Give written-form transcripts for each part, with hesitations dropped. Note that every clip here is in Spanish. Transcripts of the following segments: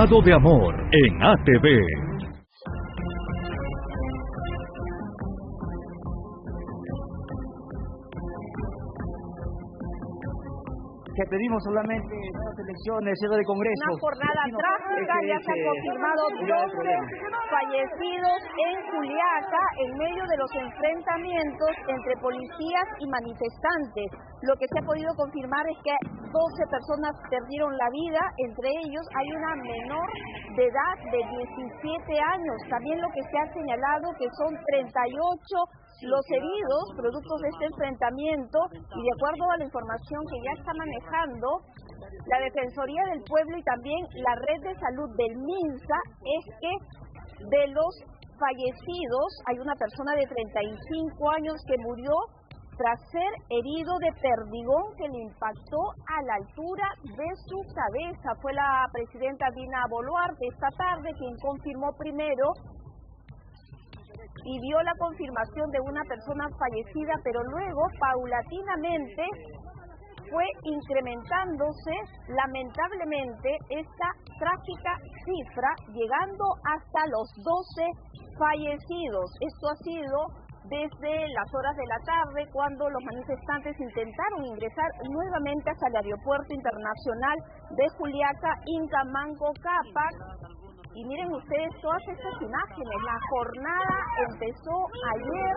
Estado de Amor en ATV. Que pedimos solamente nuevas elecciones, cierre de Congreso. Una jornada trágica, ya se han confirmado 12 fallecidos en Juliaca en medio de los enfrentamientos entre policías y manifestantes. Lo que se ha podido confirmar es que 12 personas perdieron la vida, entre ellos hay una menor de edad de 17 años. También lo que se ha señalado que son 38 los heridos, productos de este enfrentamiento, y de acuerdo a la información que ya está manejando la Defensoría del Pueblo y también la Red de Salud del MINSA, es que de los fallecidos hay una persona de 35 años que murió tras ser herido de perdigón que le impactó a la altura de su cabeza. Fue la presidenta Dina Boluarte esta tarde quien confirmó primero y dio la confirmación de una persona fallecida, pero luego paulatinamente fue incrementándose lamentablemente esta trágica cifra, llegando hasta los 12 fallecidos. Esto ha sido desde las horas de la tarde, cuando los manifestantes intentaron ingresar nuevamente hasta el aeropuerto internacional de Juliaca, Inca Manco, Cápac. Y miren ustedes todas estas imágenes. La jornada empezó ayer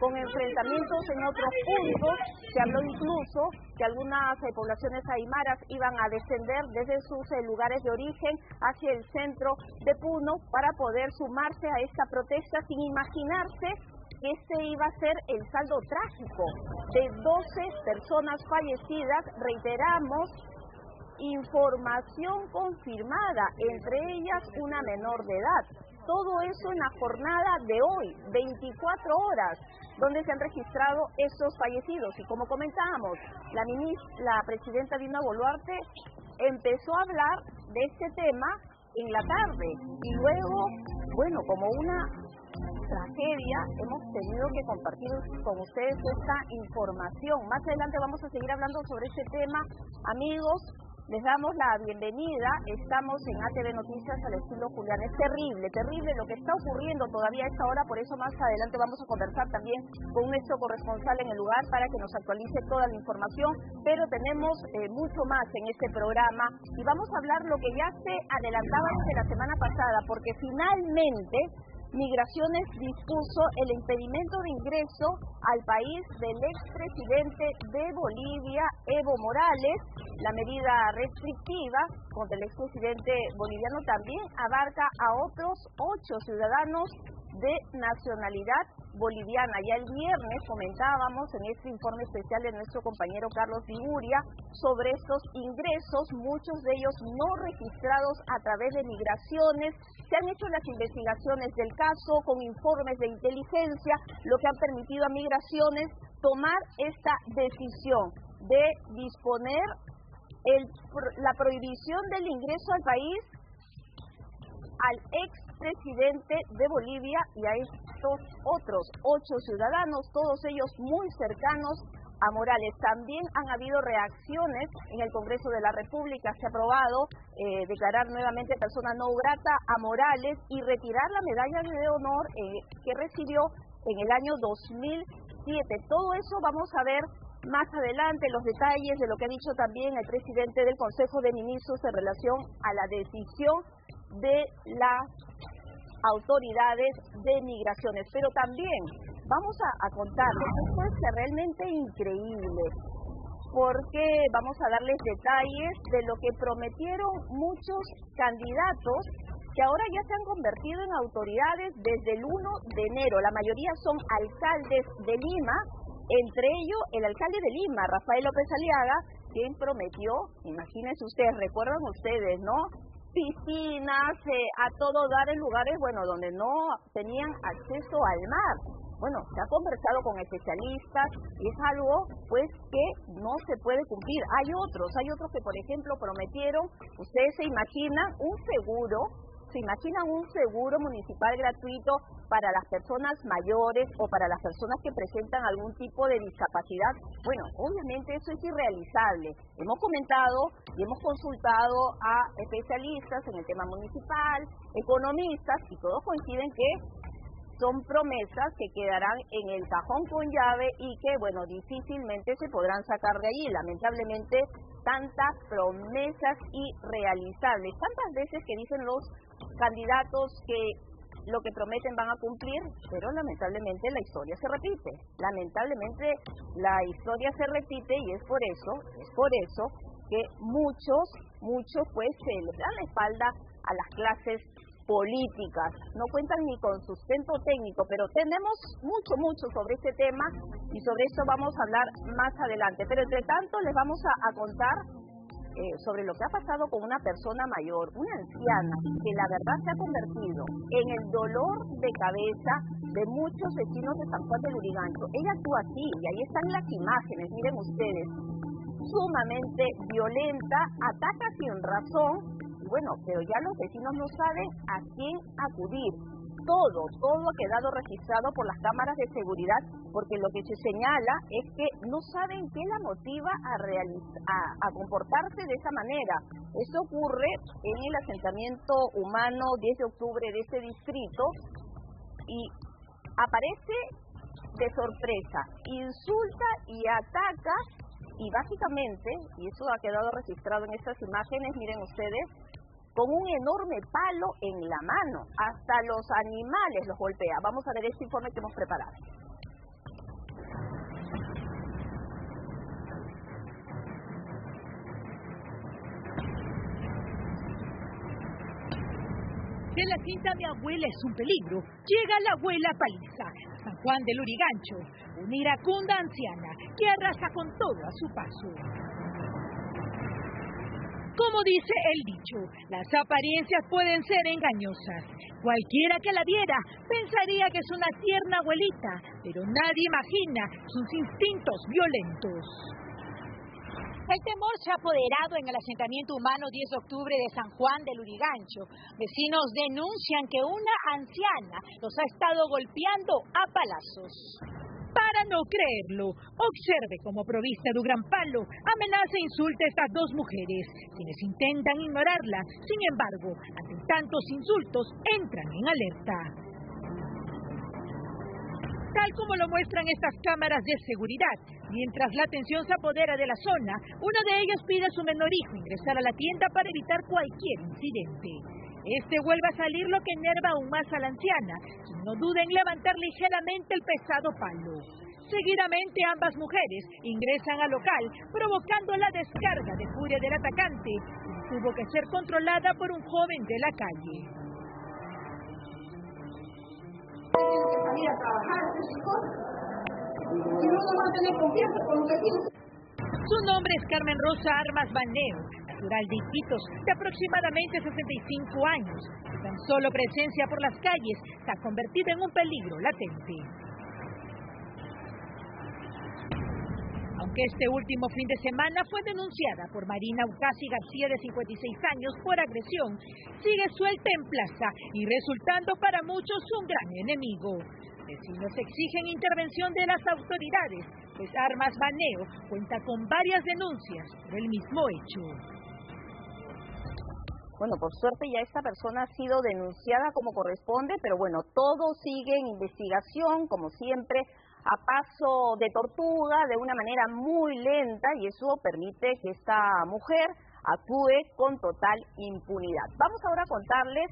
con enfrentamientos en otros puntos. Se habló incluso que algunas poblaciones aymaras iban a descender desde sus lugares de origen hacia el centro de Puno para poder sumarse a esta protesta, sin imaginarse que este iba a ser el saldo trágico de 12 personas fallecidas. Reiteramos, información confirmada, entre ellas una menor de edad. Todo eso en la jornada de hoy, 24 horas, donde se han registrado esos fallecidos. Y como comentábamos, la presidenta Dina Boluarte empezó a hablar de este tema en la tarde. Y luego, bueno, como una tragedia, hemos tenido que compartir con ustedes esta información. Más adelante vamos a seguir hablando sobre este tema. Amigos, les damos la bienvenida. Estamos en ATV Noticias al estilo Julián. Es terrible, terrible lo que está ocurriendo todavía a esta hora. Por eso más adelante vamos a conversar también con nuestro corresponsal en el lugar para que nos actualice toda la información. Pero tenemos mucho más en este programa y vamos a hablar lo que ya se adelantaba desde la semana pasada, porque finalmente Migraciones dispuso el impedimento de ingreso al país del expresidente de Bolivia, Evo Morales. La medida restrictiva contra el expresidente boliviano también abarca a otros 8 ciudadanos de nacionalidad boliviana. Ya el viernes comentábamos en este informe especial de nuestro compañero Carlos Viguria sobre estos ingresos, muchos de ellos no registrados a través de migraciones. Se han hecho las investigaciones del caso con informes de inteligencia, lo que han permitido a migraciones tomar esta decisión de disponer la prohibición del ingreso al país al expresidente de Bolivia y a estos otros 8 ciudadanos, todos ellos muy cercanos a Morales. También han habido reacciones en el Congreso de la República. Se ha aprobado declarar nuevamente persona no grata a Morales y retirar la medalla de honor que recibió en el año 2007. Todo eso vamos a ver más adelante, los detalles de lo que ha dicho también el presidente del Consejo de Ministros en relación a la decisión de las autoridades de migraciones. Pero también vamos a contarles, esto es realmente increíble, porque vamos a darles detalles de lo que prometieron muchos candidatos que ahora ya se han convertido en autoridades desde el 1 de enero. La mayoría son alcaldes de Lima, entre ellos el alcalde de Lima, Rafael López Aliaga, quien prometió, imagínense ustedes, recuerdan ustedes, ¿no?, piscinas, a todo dar en lugares, bueno, donde no tenían acceso al mar. Bueno, se ha conversado con especialistas y es algo, pues, que no se puede cumplir. Hay otros que, por ejemplo, prometieron, ustedes se imaginan, un seguro ¿Se imaginan un seguro municipal gratuito para las personas mayores o para las personas que presentan algún tipo de discapacidad? Bueno, obviamente eso es irrealizable. Hemos comentado y hemos consultado a especialistas en el tema municipal, economistas, y todos coinciden que son promesas que quedarán en el cajón con llave y que, bueno, difícilmente se podrán sacar de allí. Lamentablemente, tantas promesas irrealizables. Tantas veces que dicen los candidatos que lo que prometen van a cumplir, pero lamentablemente la historia se repite. Lamentablemente la historia se repite y es por eso que muchos pues se les dan la espalda a las clases políticas, no cuentan ni con sustento técnico, pero tenemos mucho sobre este tema y sobre esto vamos a hablar más adelante. Pero entre tanto les vamos a contar sobre lo que ha pasado con una persona mayor, una anciana, que la verdad se ha convertido en el dolor de cabeza de muchos vecinos de San Juan del Lurigancho. Ella actúa así, y ahí están las imágenes, miren ustedes, sumamente violenta, ataca sin razón. Bueno, pero ya los vecinos no saben a quién acudir. Todo ha quedado registrado por las cámaras de seguridad, porque lo que se señala es que no saben qué la motiva a comportarse de esa manera. Esto ocurre en el asentamiento humano 10 de octubre de este distrito y aparece de sorpresa, insulta y ataca y básicamente, y eso ha quedado registrado en estas imágenes, miren ustedes, con un enorme palo en la mano. Hasta los animales los golpea. Vamos a ver este informe que hemos preparado. De la quinta mi abuela es un peligro. Llega la abuela paliza. San Juan del Lurigancho, una iracunda anciana que arrasa con todo a su paso. Como dice el dicho, las apariencias pueden ser engañosas. Cualquiera que la viera pensaría que es una tierna abuelita, pero nadie imagina sus instintos violentos. El temor se ha apoderado en el asentamiento humano 10 de octubre de San Juan del Lurigancho. Vecinos denuncian que una anciana los ha estado golpeando a palazos. Para no creerlo, observe cómo provista de un gran palo, amenaza e insulta a estas dos mujeres, quienes intentan ignorarla. Sin embargo, ante tantos insultos, entran en alerta. Tal como lo muestran estas cámaras de seguridad, mientras la tensión se apodera de la zona, una de ellas pide a su menor hijo ingresar a la tienda para evitar cualquier incidente. Este vuelve a salir, lo que enerva aún más a la anciana, quien no duda en levantar ligeramente el pesado palo. Seguidamente ambas mujeres ingresan al local, provocando la descarga de furia del atacante, quien tuvo que ser controlada por un joven de la calle. Tienen que salir a trabajar, esas cosas. Y no van a tener confianza con los vecinos. Su nombre es Carmen Rosa Armas Baneo, natural de Iquitos, de aproximadamente 65 años. Su tan solo presencia por las calles se ha convertido en un peligro latente. Aunque este último fin de semana fue denunciada por Marina Ucasi García, de 56 años, por agresión, sigue suelta en plaza y resultando para muchos un gran enemigo. Vecinos exigen intervención de las autoridades, pues Armas Baneo cuenta con varias denuncias por el mismo hecho. Bueno, por suerte ya esta persona ha sido denunciada como corresponde, pero bueno, todo sigue en investigación, como siempre, a paso de tortuga, de una manera muy lenta, y eso permite que esta mujer actúe con total impunidad. Vamos ahora a contarles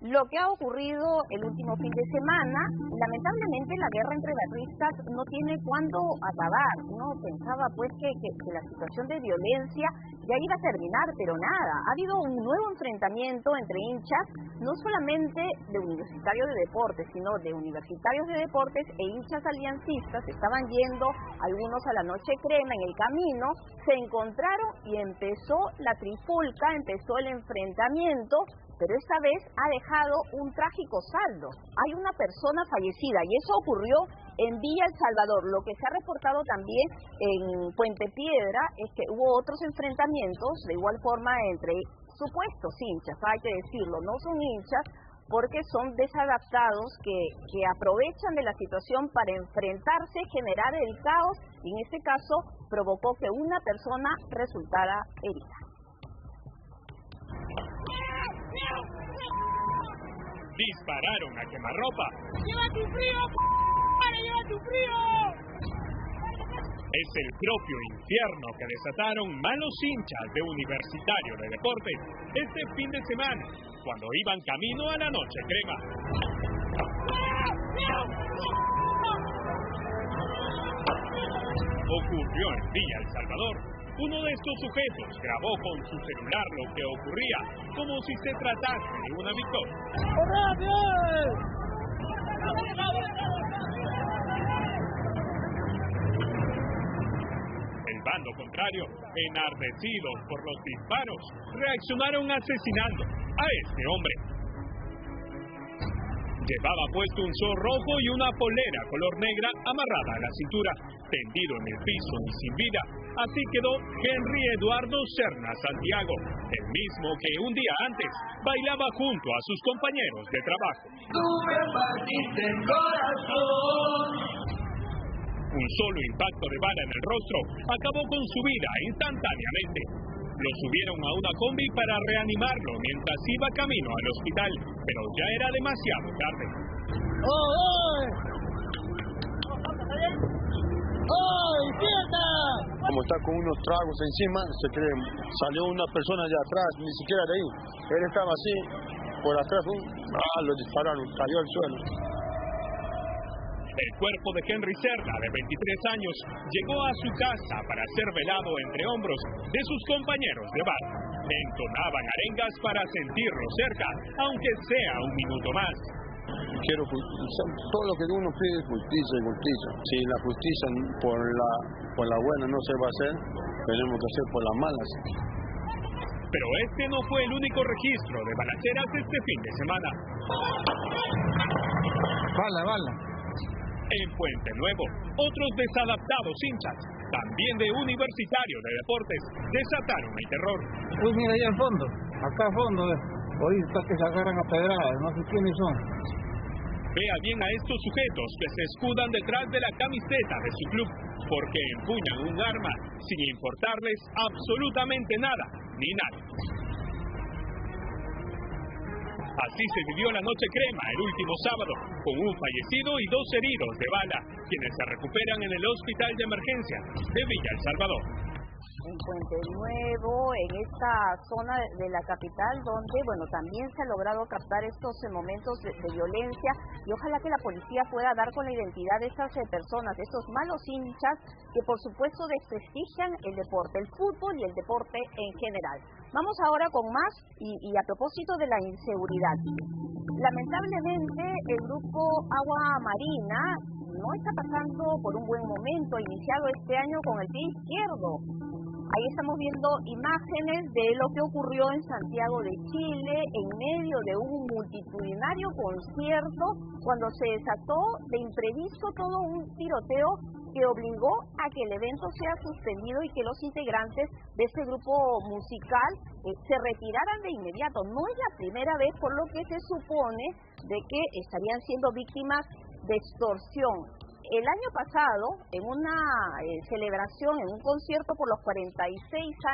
lo que ha ocurrido el último fin de semana. Lamentablemente la guerra entre barristas no tiene cuándo acabar. Uno pensaba pues que la situación de violencia ya iba a terminar, pero nada. Ha habido un nuevo enfrentamiento entre hinchas, no solamente de Universitario de Deportes, sino de Universitarios de Deportes e hinchas aliancistas. Estaban yendo algunos a la Noche Crema en el camino, se encontraron y empezó la trifulca, empezó el enfrentamiento, pero esta vez ha dejado un trágico saldo. Hay una persona fallecida y eso ocurrió en Villa El Salvador. Lo que se ha reportado también en Puente Piedra es que hubo otros enfrentamientos, de igual forma entre supuestos hinchas, hay que decirlo, no son hinchas porque son desadaptados que aprovechan de la situación para enfrentarse, generar el caos, y en este caso provocó que una persona resultara herida. Dispararon a quemarropa. ¡Lleva tu frío, lleva tu frío! Es el propio infierno que desataron malos hinchas de Universitario de Deportes este fin de semana, cuando iban camino a la Noche Crema. Ocurrió en Villa El Salvador. Uno de estos sujetos grabó con su celular lo que ocurría, como si se tratase de una victoria. El bando contrario, enardecidos por los disparos, reaccionaron asesinando a este hombre. Llevaba puesto un short rojo y una polera color negra amarrada a la cintura, tendido en el piso y sin vida. Así quedó Henry Eduardo Serna Santiago, el mismo que un día antes bailaba junto a sus compañeros de trabajo. Tú me partiste el corazón. Un solo impacto de bala en el rostro acabó con su vida instantáneamente. Lo subieron a una combi para reanimarlo mientras iba camino al hospital, pero ya era demasiado tarde. Como está con unos tragos encima, se cree, salió una persona de atrás, ni siquiera de ahí. Él estaba así, por atrás, lo dispararon, cayó al suelo. El cuerpo de Henry Serna, de 23 años, llegó a su casa para ser velado entre hombros de sus compañeros de bar. Entonaban arengas para sentirlo cerca, aunque sea un minuto más. Quiero justicia. Todo lo que uno pide es justicia y justicia. Si la justicia por la buena no se va a hacer, tenemos que hacer por las malas. Pero este no fue el único registro de balaceras este fin de semana. Bala. En Puente Nuevo, otros desadaptados hinchas, también de Universitario de Deportes, desataron el terror. Pues mira, allá al fondo, acá al fondo, ahorita que se agarran a pedradas, no sé quiénes son. Vea bien a estos sujetos que se escudan detrás de la camiseta de su club, porque empuñan un arma sin importarles absolutamente nada, ni nada. Así se vivió la Noche Crema el último sábado, con un fallecido y 2 heridos de bala, quienes se recuperan en el Hospital de Emergencia de Villa El Salvador. En Puente Nuevo, en esta zona de la capital, donde, también se ha logrado captar estos momentos de violencia, y ojalá que la policía pueda dar con la identidad de estas personas, de estos malos hinchas que por supuesto desprestigian el deporte, el fútbol y el deporte en general. Vamos ahora con más, y a propósito de la inseguridad. Lamentablemente, el grupo Agua Marina no está pasando por un buen momento, iniciado este año con el pie izquierdo. Ahí estamos viendo imágenes de lo que ocurrió en Santiago de Chile en medio de un multitudinario concierto, cuando se desató de imprevisto todo un tiroteo que obligó a que el evento sea suspendido y que los integrantes de este grupo musical se retiraran de inmediato. No es la primera vez, por lo que se supone de que estarían siendo víctimas de extorsión. El año pasado, en una celebración, en un concierto por los 46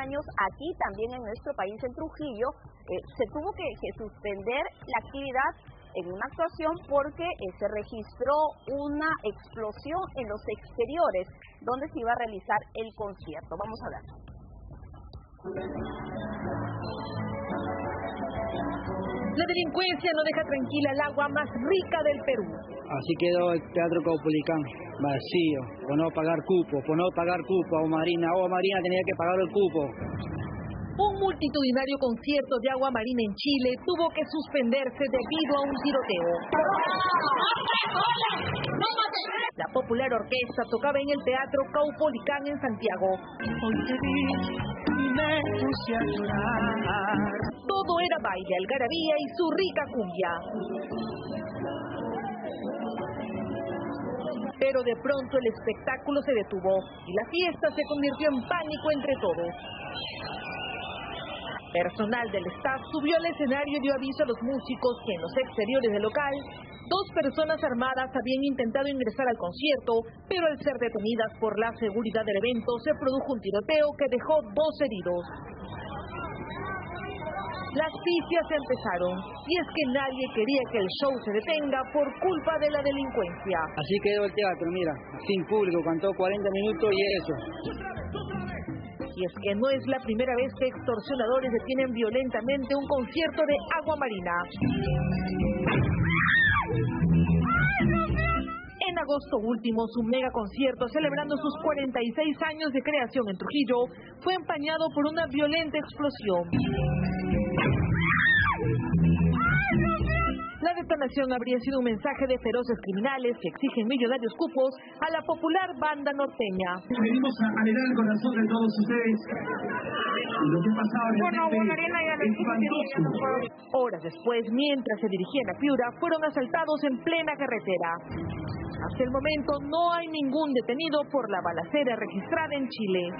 años, aquí también en nuestro país, en Trujillo, se tuvo que suspender la actividad en una actuación porque se registró una explosión en los exteriores donde se iba a realizar el concierto. Vamos a ver. La delincuencia no deja tranquila el agua más rica del Perú. Así quedó el Teatro Caupolicán, vacío, por no pagar cupo, Agua Marina tenía que pagar el cupo. Un multitudinario concierto de Agua Marina en Chile tuvo que suspenderse debido a un tiroteo. La popular orquesta tocaba en el Teatro Caupolicán en Santiago. Hoy te vi y me puse a llorar. Todo era baile, algarabía y su rica cumbia. Pero de pronto el espectáculo se detuvo y la fiesta se convirtió en pánico entre todos. Personal del staff subió al escenario y dio aviso a los músicos que en los exteriores del local 2 personas armadas habían intentado ingresar al concierto, pero al ser detenidas por la seguridad del evento se produjo un tiroteo que dejó 2 heridos. Las pifias empezaron, y es que nadie quería que el show se detenga por culpa de la delincuencia. Así quedó el teatro, mira, sin público, cantó 40 minutos y eso. Y es que no es la primera vez que extorsionadores detienen violentamente un concierto de Agua Marina. En agosto último, su mega concierto, celebrando sus 46 años de creación en Trujillo, fue empañado por una violenta explosión. La detonación habría sido un mensaje de feroces criminales que exigen millonarios cupos a la popular banda norteña. Venimos a alegrar el corazón de todos ustedes. Lo que pasaba realmente espantoso. Horas después, mientras se dirigían a Piura, fueron asaltados en plena carretera. Hasta el momento no hay ningún detenido por la balacera registrada en Chile.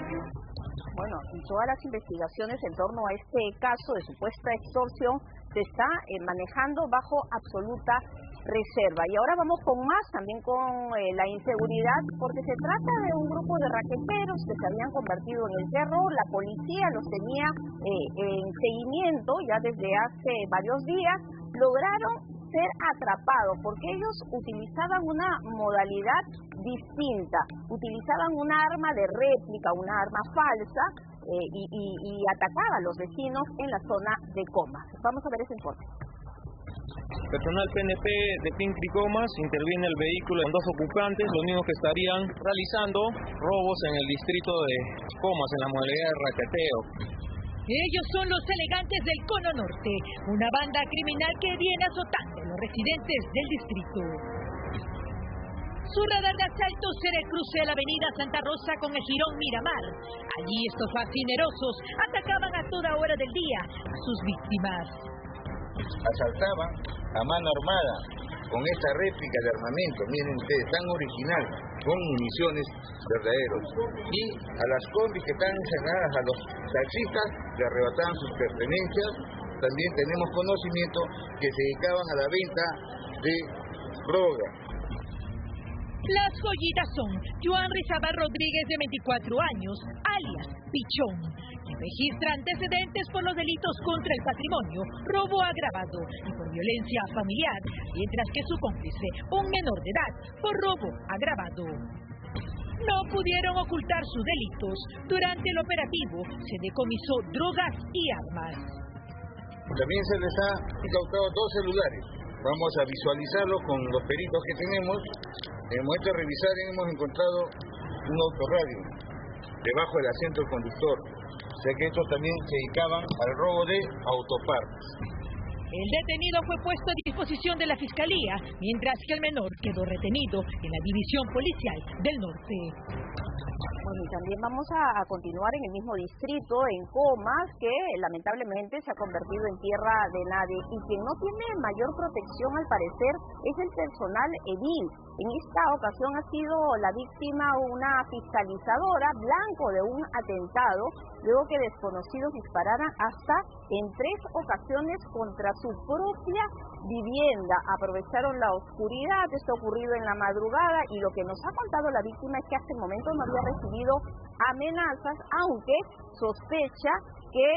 Bueno, y todas las investigaciones en torno a este caso de supuesta extorsión se está manejando bajo absoluta reserva. Y ahora vamos con más, también con la inseguridad, porque se trata de un grupo de raqueteros que se habían convertido en el terror. La policía los tenía en seguimiento ya desde hace varios días. Lograron ser atrapados porque ellos utilizaban una modalidad distinta, utilizaban una arma de réplica, una arma falsa y atacaban a los vecinos en la zona de Comas. Vamos a ver ese informe. Personal PNP de Pincri Comas interviene el vehículo con 2 ocupantes, los mismos que estarían realizando robos en el distrito de Comas en la modalidad de raqueteo. Ellos son los elegantes del Cono Norte, una banda criminal que viene azotando a los residentes del distrito. Su radar de asalto será el cruce de la avenida Santa Rosa con el jirón Miramar. Allí estos fascinerosos atacaban a toda hora del día a sus víctimas. Asaltaban a mano armada con esta réplica de armamento, miren ustedes, tan original, con municiones verdaderos. Y a las combis que están encerradas, a los taxistas que arrebataban sus pertenencias, también tenemos conocimiento que se dedicaban a la venta de droga. Las joyitas son Joan Rizabal Rodríguez, de 24 años, alias Pichón, que registra antecedentes por los delitos contra el patrimonio, robo agravado y por violencia familiar, mientras que su cómplice, un menor de edad, por robo agravado. No pudieron ocultar sus delitos. Durante el operativo se decomisó drogas y armas. También se les ha incautado 2 celulares. Vamos a visualizarlo con los peritos que tenemos. En el momento de revisar hemos encontrado un autorradio debajo del asiento del conductor. O sea que estos también se dedicaban al robo de autopartes. El detenido fue puesto a disposición de la Fiscalía, mientras que el menor quedó retenido en la División Policial del Norte. Bueno, y también vamos a continuar en el mismo distrito, en Comas, que lamentablemente se ha convertido en tierra de nadie. Y quien no tiene mayor protección, al parecer, es el personal edil. En esta ocasión ha sido la víctima una fiscalizadora, blanco de un atentado, luego que desconocidos dispararan hasta en 3 ocasiones contra su propia vivienda. Aprovecharon la oscuridad, esto ocurrido en la madrugada, y lo que nos ha contado la víctima es que hasta el momento no había recibido amenazas, aunque sospecha que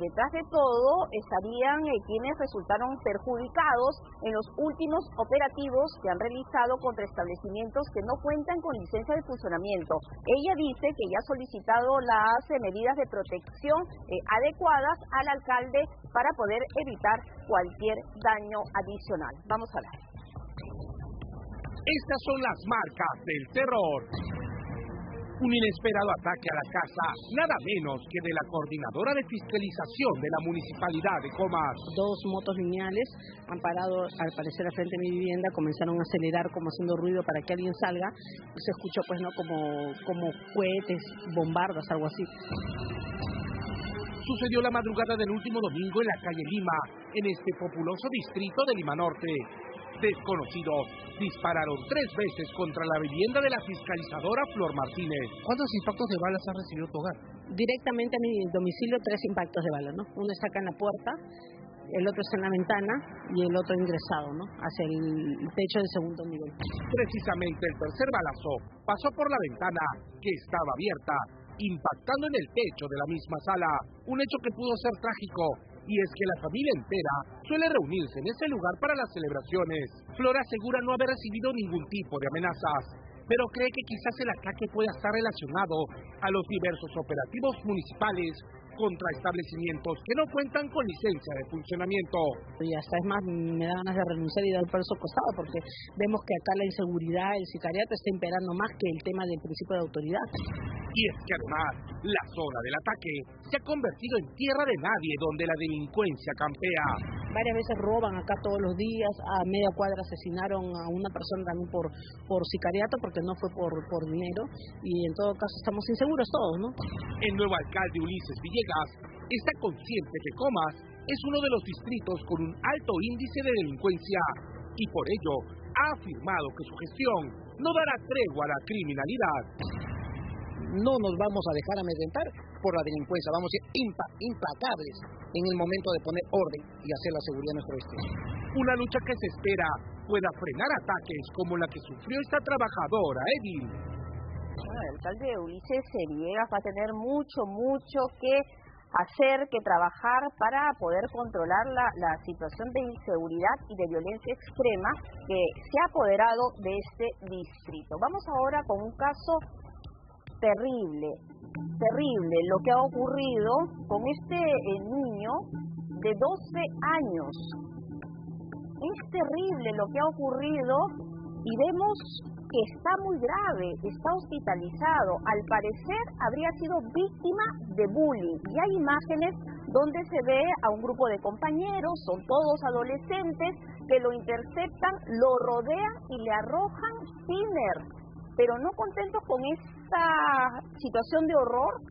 detrás de todo estarían quienes resultaron perjudicados en los últimos operativos que han realizado contra establecimientos que no cuentan con licencia de funcionamiento. Ella dice que ya ha solicitado las medidas de protección adecuadas al alcalde para poder evitar cualquier daño adicional. Vamos a ver. Estas son las marcas del terror. Un inesperado ataque a la casa, nada menos que de la coordinadora de fiscalización de la Municipalidad de Comas. 2 motos lineales han parado, al parecer, al frente de mi vivienda, comenzaron a acelerar como haciendo ruido para que alguien salga, y se escuchó pues no como cohetes, bombardas, algo así. Sucedió la madrugada del último domingo en la calle Lima, en este populoso distrito de Lima Norte. Desconocidos dispararon 3 veces contra la vivienda de la fiscalizadora Flor Martínez. ¿Cuántos impactos de balas ha recibido tu hogar? directamente a mi domicilio 3 impactos de bala, ¿no? Uno está acá en la puerta, el otro está en la ventana y el otro ingresado, ¿no? Hacia el techo del segundo nivel. Precisamente el tercer balazo pasó por la ventana, que estaba abierta, impactando en el techo de la misma sala. Un hecho que pudo ser trágico, y es que la familia entera suele reunirse en ese lugar para las celebraciones. Flora asegura no haber recibido ningún tipo de amenazas, pero cree que quizás el ataque pueda estar relacionado a los diversos operativos municipales contra establecimientos que no cuentan con licencia de funcionamiento. Y hasta es más, me da ganas de renunciar y dar el paso costado, porque vemos que acá la inseguridad, el sicariato está imperando más que el tema del principio de autoridad. Y es que además, la zona del ataque se ha convertido en tierra de nadie, donde la delincuencia campea. Varias veces roban acá todos los días, a media cuadra asesinaron a una persona también por sicariato, porque no fue por dinero, y en todo caso estamos inseguros todos, ¿no? El nuevo alcalde Ulises Villegas está consciente que Comas es uno de los distritos con un alto índice de delincuencia, y por ello ha afirmado que su gestión no dará tregua a la criminalidad. No nos vamos a dejar amedrentar por la delincuencia, vamos a ser implacables en el momento de poner orden y hacer la seguridad en nuestro distrito. Una lucha que se espera pueda frenar ataques como la que sufrió esta trabajadora, Edil. Bueno, el alcalde Ulises Villegas va a tener mucho que hacer, que trabajar para poder controlar la situación de inseguridad y de violencia extrema que se ha apoderado de este distrito. Vamos ahora con un caso terrible lo que ha ocurrido con este niño de 12 años. Es terrible lo que ha ocurrido y vemos que está muy grave, está hospitalizado. Al parecer habría sido víctima de bullying y hay imágenes donde se ve a un grupo de compañeros, son todos adolescentes, que lo interceptan, lo rodean y le arrojan thinner. Pero no contentos con esta situación de horror,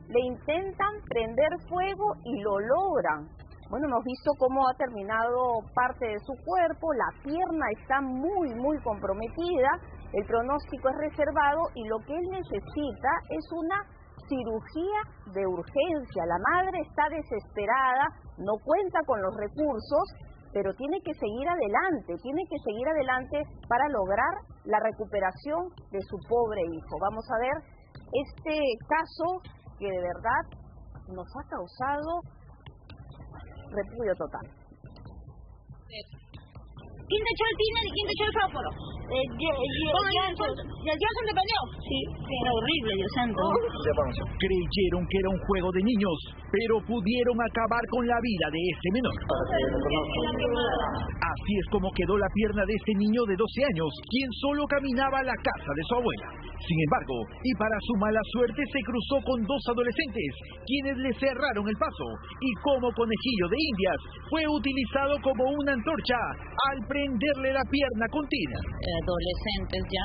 le intentan prender fuego y lo logran. Bueno, hemos visto cómo ha terminado parte de su cuerpo, la pierna está muy comprometida, el pronóstico es reservado y lo que él necesita es una cirugía de urgencia. La madre está desesperada, no cuenta con los recursos, pero tiene que seguir adelante para lograr la recuperación de su pobre hijo. Vamos a ver este caso que de verdad nos ha causado repudio total. ¿Quién te echó el tiner y quién te echó el fósforo? ¿Johnson te peleó? Sí, era horrible, Dios santo. Creyeron que era un juego de niños, pero pudieron acabar con la vida de ese menor. Así es como quedó la pierna de este niño de 12 años, quien solo caminaba a la casa de su abuela. Sin embargo, y para su mala suerte, se cruzó con dos adolescentes, quienes le cerraron el paso, y como conejillo de indias, fue utilizado como una antorcha al prenderle la pierna con tina. Adolescentes ya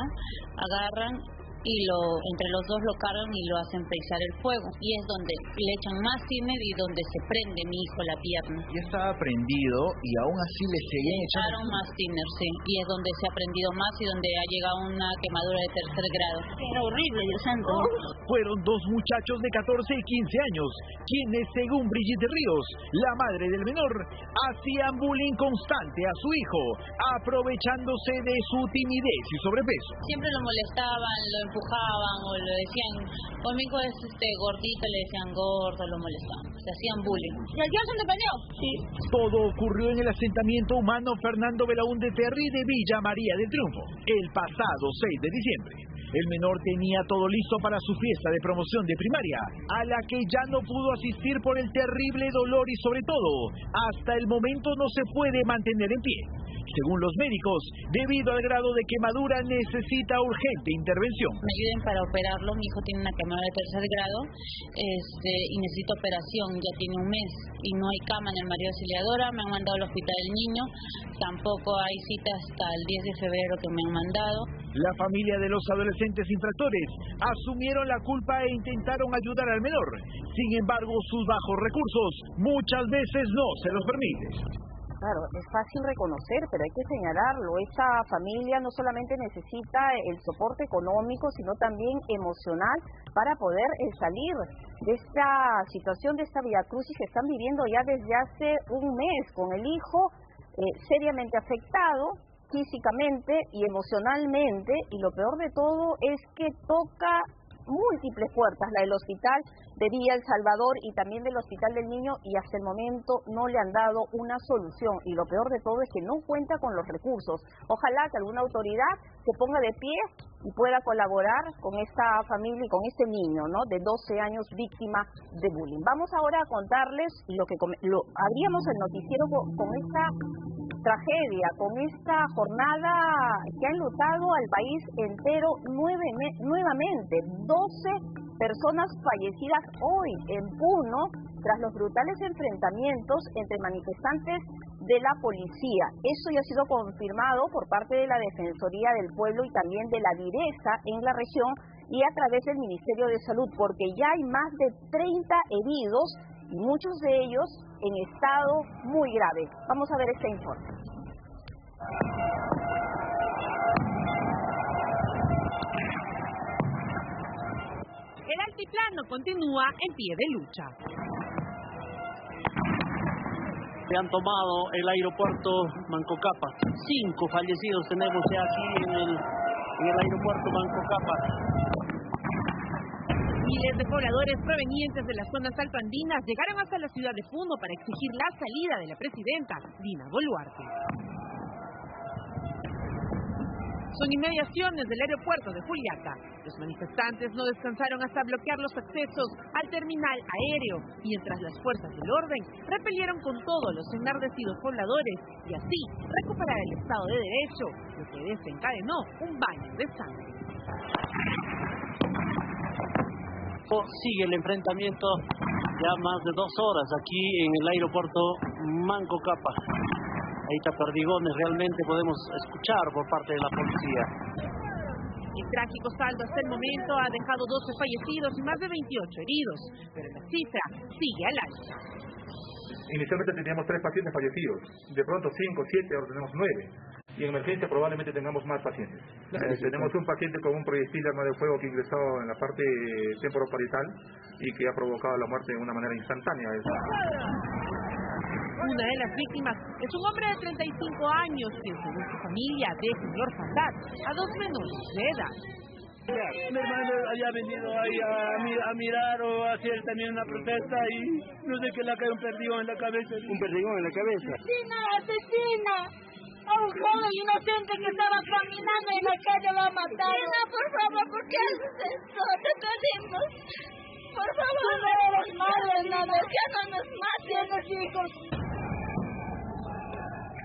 agarran y entre los dos lo cargan y lo hacen pisar el fuego, y es donde le echan más tiner y donde se prende mi hijo la pierna. Ya estaba prendido y aún así le seguían echando más tiner, sí, y es donde se ha prendido más y donde ha llegado una quemadura de 3er grado. Era horrible, Dios santo. Fueron dos muchachos de 14 y 15 años, quienes, según Brigitte Ríos, la madre del menor, hacían bullying constante a su hijo, aprovechándose de su timidez y sobrepeso. Siempre lo molestaban, lo empujaban o le decían, conmigo es gordito, le decían gordo, lo molestaban, se hacían bullying. ¿Y el Johnson te peleó? Sí. Todo ocurrió en el asentamiento humano Fernando Belaúnde Terry de Villa María del Triunfo, el pasado 6 de diciembre. El menor tenía todo listo para su fiesta de promoción de primaria, a la que ya no pudo asistir por el terrible dolor y sobre todo, hasta el momento no se puede mantener en pie. Según los médicos, debido al grado de quemadura necesita urgente intervención. Me ayuden para operarlo, mi hijo tiene una quemadura de 3er grado y necesita operación, ya tiene un mes y no hay cama en el María Auxiliadora, me han mandado al hospital del niño, tampoco hay cita hasta el 10 de febrero que me han mandado. La familia de los adolescentes infractores asumieron la culpa e intentaron ayudar al menor. Sin embargo, sus bajos recursos muchas veces no se los permiten. Claro, es fácil reconocer, pero hay que señalarlo. Esta familia no solamente necesita el soporte económico, sino también emocional para poder salir de esta situación, de esta viacrucis que están viviendo ya desde hace un mes, con el hijo seriamente afectado físicamente y emocionalmente, y lo peor de todo es que toca múltiples puertas, la del hospital de Villa El Salvador y también del hospital del niño, y hasta el momento no le han dado una solución, y lo peor de todo es que no cuenta con los recursos. Ojalá que alguna autoridad se ponga de pie y pueda colaborar con esta familia y con este niño, ¿no?, de 12 años víctima de bullying. Vamos ahora a contarles lo que abríamos el noticiero con esta tragedia, con esta jornada que ha enlutado al país entero nuevamente. 12 personas fallecidas hoy en Puno tras los brutales enfrentamientos entre manifestantes de la policía. Eso ya ha sido confirmado por parte de la Defensoría del Pueblo y también de la Direza en la región y a través del Ministerio de Salud, porque ya hay más de 30 heridos y muchos de ellos en estado muy grave. Vamos a ver este informe. El altiplano continúa en pie de lucha. Se han tomado el aeropuerto Manco Cápac. 5 fallecidos tenemos ya aquí en el aeropuerto Manco Cápac. Miles de pobladores provenientes de las zonas altoandinas llegaron hasta la ciudad de Puno para exigir la salida de la presidenta, Dina Boluarte. Son inmediaciones del aeropuerto de Juliaca. Los manifestantes no descansaron hasta bloquear los accesos al terminal aéreo, mientras las fuerzas del orden repelieron con todo a los enardecidos pobladores y así recuperar el Estado de Derecho, lo que desencadenó un baño de sangre. Sigue el enfrentamiento ya más de 2 horas aquí en el aeropuerto Manco Cápac. Hay perdigones, realmente podemos escuchar por parte de la policía. El trágico saldo hasta el momento ha dejado 12 fallecidos y más de 28 heridos, pero la cifra sigue al alza. Inicialmente teníamos 3 pacientes fallecidos, de pronto 5, 7, ahora tenemos 9. Y en emergencia probablemente tengamos más pacientes. Tenemos un paciente con un proyectil de arma de fuego que ingresó en la parte temporoparietal y que ha provocado la muerte de una manera instantánea. Una de las víctimas es un hombre de 35 años que, según su familia, deja en orfandad a 2 menores de edad. Mi hermano había venido ahí a mirar o a hacer también una protesta y no sé qué le cae un perdigón en la cabeza. ¿Un perdigón en la cabeza? ¡Asesina! A un joven inocente que estaba caminando en la calle va a matar. Tina, por favor, ¿por qué haces esto? Te pedimos. Por favor. No eres madre, nada. Ya no nos mates, los hijos.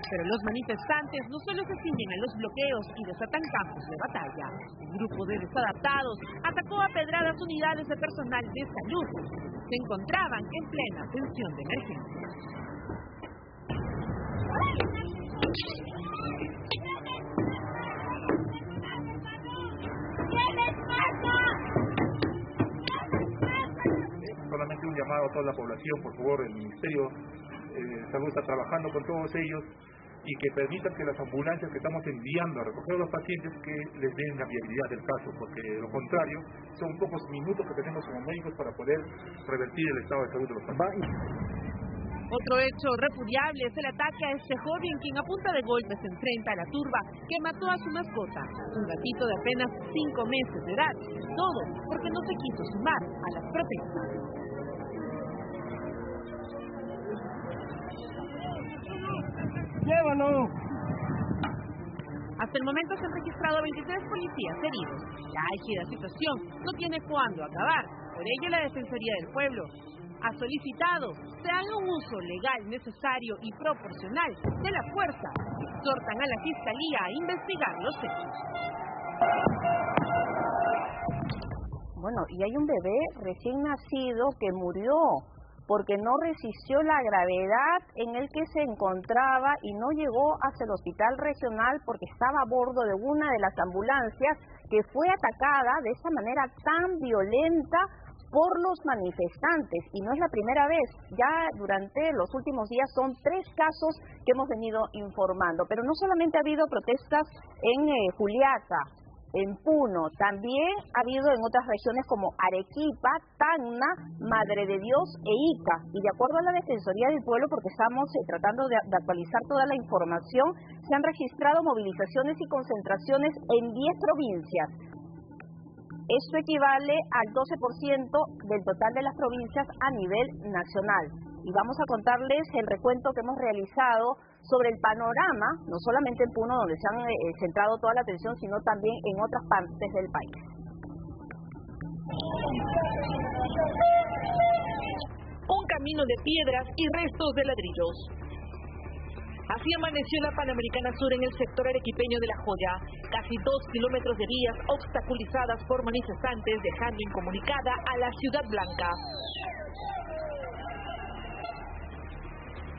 Pero los manifestantes no solo se ciñen a los bloqueos y desatan campos de batalla. Un grupo de desadaptados atacó a pedradas unidades de personal de salud. Se encontraban en plena atención de emergencia. Solamente un llamado a toda la población, por favor, el Ministerio de Salud está trabajando con todos ellos y que permitan que las ambulancias que estamos enviando a recoger a los pacientes que les den la viabilidad del caso, porque de lo contrario son pocos minutos que tenemos como médicos para poder revertir el estado de salud de los pacientes. Otro hecho repudiable es el ataque a este joven quien a punta de golpes se enfrenta a la turba que mató a su mascota, un gatito de apenas 5 meses de edad, todo porque no se quiso sumar a las protestas. ¡Llévalo! Hasta el momento se han registrado 23 policías heridos. La álgida situación no tiene cuándo acabar. Por ello, la Defensoría del Pueblo ha solicitado se haga un uso legal, necesario y proporcional de la fuerza. Exhortan a la Fiscalía a investigar los hechos. Bueno, y hay un bebé recién nacido que murió porque no resistió la gravedad en el que se encontraba y no llegó hasta el hospital regional porque estaba a bordo de una de las ambulancias que fue atacada de esa manera tan violenta por los manifestantes, y no es la primera vez. Ya durante los últimos días son 3 casos que hemos venido informando, pero no solamente ha habido protestas en Juliaca, en Puno, también ha habido en otras regiones como Arequipa, Tacna, Madre de Dios e Ica. Y de acuerdo a la Defensoría del Pueblo, porque estamos tratando de actualizar toda la información, se han registrado movilizaciones y concentraciones en 10 provincias. Esto equivale al 12% del total de las provincias a nivel nacional. Y vamos a contarles el recuento que hemos realizado sobre el panorama, no solamente en Puno, donde se han centrado toda la atención, sino también en otras partes del país. Un camino de piedras y restos de ladrillos. Así amaneció la Panamericana Sur en el sector arequipeño de La Joya. Casi 2 kilómetros de vías obstaculizadas por manifestantes, dejando incomunicada a la Ciudad Blanca.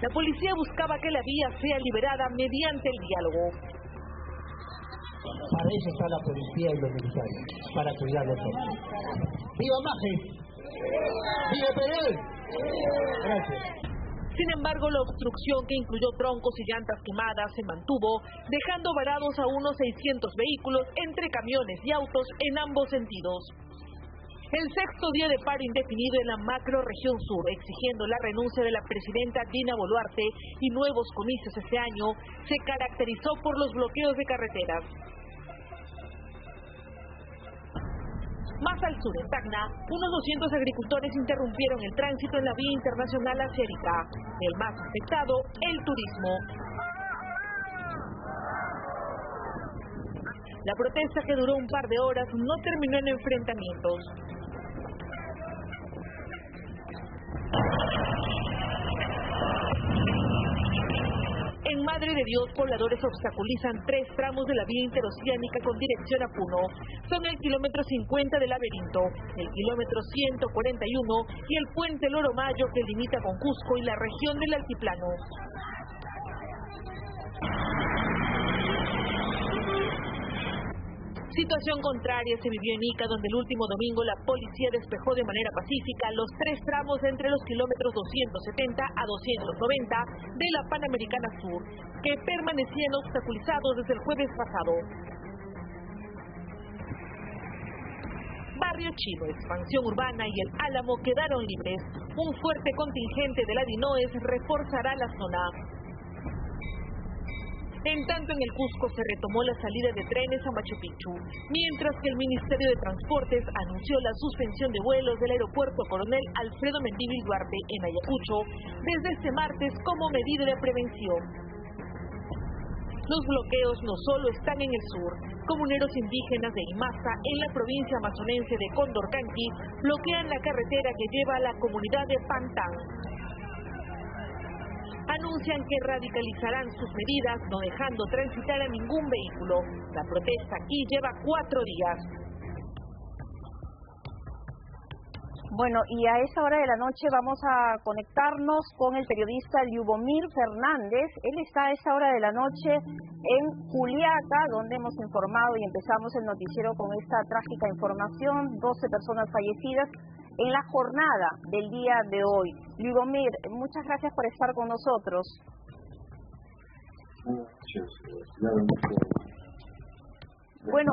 La policía buscaba que la vía sea liberada mediante el diálogo. Para eso está la policía y los militares, para cuidar los otros. ¡Viva Maje! ¡Viva Perú! Gracias. Sin embargo, la obstrucción, que incluyó troncos y llantas quemadas, se mantuvo, dejando varados a unos 600 vehículos entre camiones y autos en ambos sentidos. El 6º día de paro indefinido en la macro-región sur, exigiendo la renuncia de la presidenta Dina Boluarte y nuevos comicios este año, se caracterizó por los bloqueos de carreteras. Más al sur, en Tacna, unos 200 agricultores interrumpieron el tránsito en la vía internacional hacia Arica. El más afectado, el turismo. La protesta, que duró un par de horas, no terminó en enfrentamientos. En Madre de Dios, pobladores obstaculizan 3 tramos de la vía interoceánica con dirección a Puno. Son el kilómetro 50 del Laberinto, el kilómetro 141 y el puente Loro Mayo, que limita con Cusco y la región del Altiplano. Situación contraria se vivió en Ica, donde el último domingo la policía despejó de manera pacífica los 3 tramos entre los kilómetros 270 a 290 de la Panamericana Sur, que permanecían obstaculizados desde el jueves pasado. Barrio Chino, Expansión Urbana y El Álamo quedaron libres. Un fuerte contingente de ladinoes reforzará la zona. En tanto, en el Cusco se retomó la salida de trenes a Machu Picchu, mientras que el Ministerio de Transportes anunció la suspensión de vuelos del aeropuerto Coronel Alfredo Mendívil Duarte en Ayacucho desde este martes como medida de prevención. Los bloqueos no solo están en el sur. Comuneros indígenas de Imasa, en la provincia amazonense de Condorcanqui, bloquean la carretera que lleva a la comunidad de Pantán. Anuncian que radicalizarán sus medidas, no dejando transitar a ningún vehículo. La protesta aquí lleva 4 días. Bueno, y a esta hora de la noche vamos a conectarnos con el periodista Liubomir Fernández. Él está a esta hora de la noche en Juliaca, donde hemos informado y empezamos el noticiero con esta trágica información: 12 personas fallecidas en la jornada del día de hoy. Liubomir, muchas gracias por estar con nosotros. Bueno,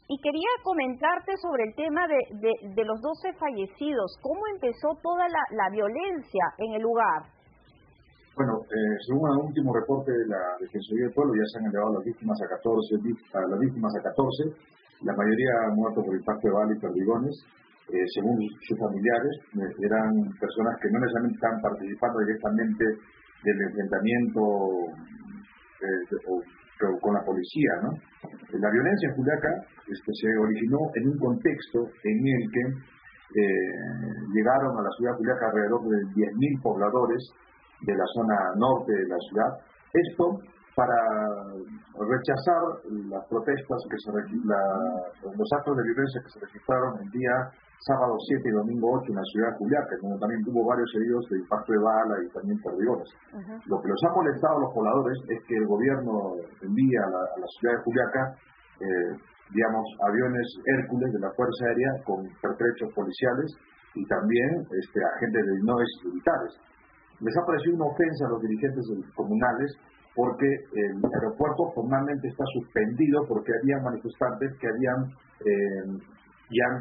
y quería comentarte sobre el tema de los 12 fallecidos. ¿Cómo empezó toda la violencia en el lugar? Bueno, según el último reporte de la Defensoría del Pueblo, ya se han elevado las víctimas a 14, la mayoría han muerto por impacto de bala y perdigones. Según sus familiares, eran personas que no necesariamente estaban participando directamente del enfrentamiento con la policía, ¿no? La violencia en Juliaca se originó en un contexto en el que llegaron a la ciudad de Juliaca alrededor de 10.000 pobladores de la zona norte de la ciudad. Esto para rechazar las protestas, los actos de violencia que se registraron el día sábado 7 y domingo 8 en la ciudad de Juliaca, donde también tuvo varios heridos de impacto de bala y también perdigones. Lo que los ha molestado a los pobladores es que el gobierno envía a la ciudad de Juliaca digamos, aviones Hércules de la Fuerza Aérea con pertrechos policiales y también agentes de no militares. Les ha parecido una ofensa a los dirigentes comunales porque el aeropuerto formalmente está suspendido porque había manifestantes que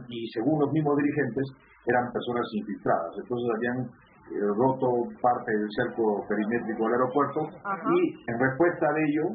y según los mismos dirigentes eran personas infiltradas. Entonces habían roto parte del cerco perimétrico del aeropuerto. Ajá. Y en respuesta de ello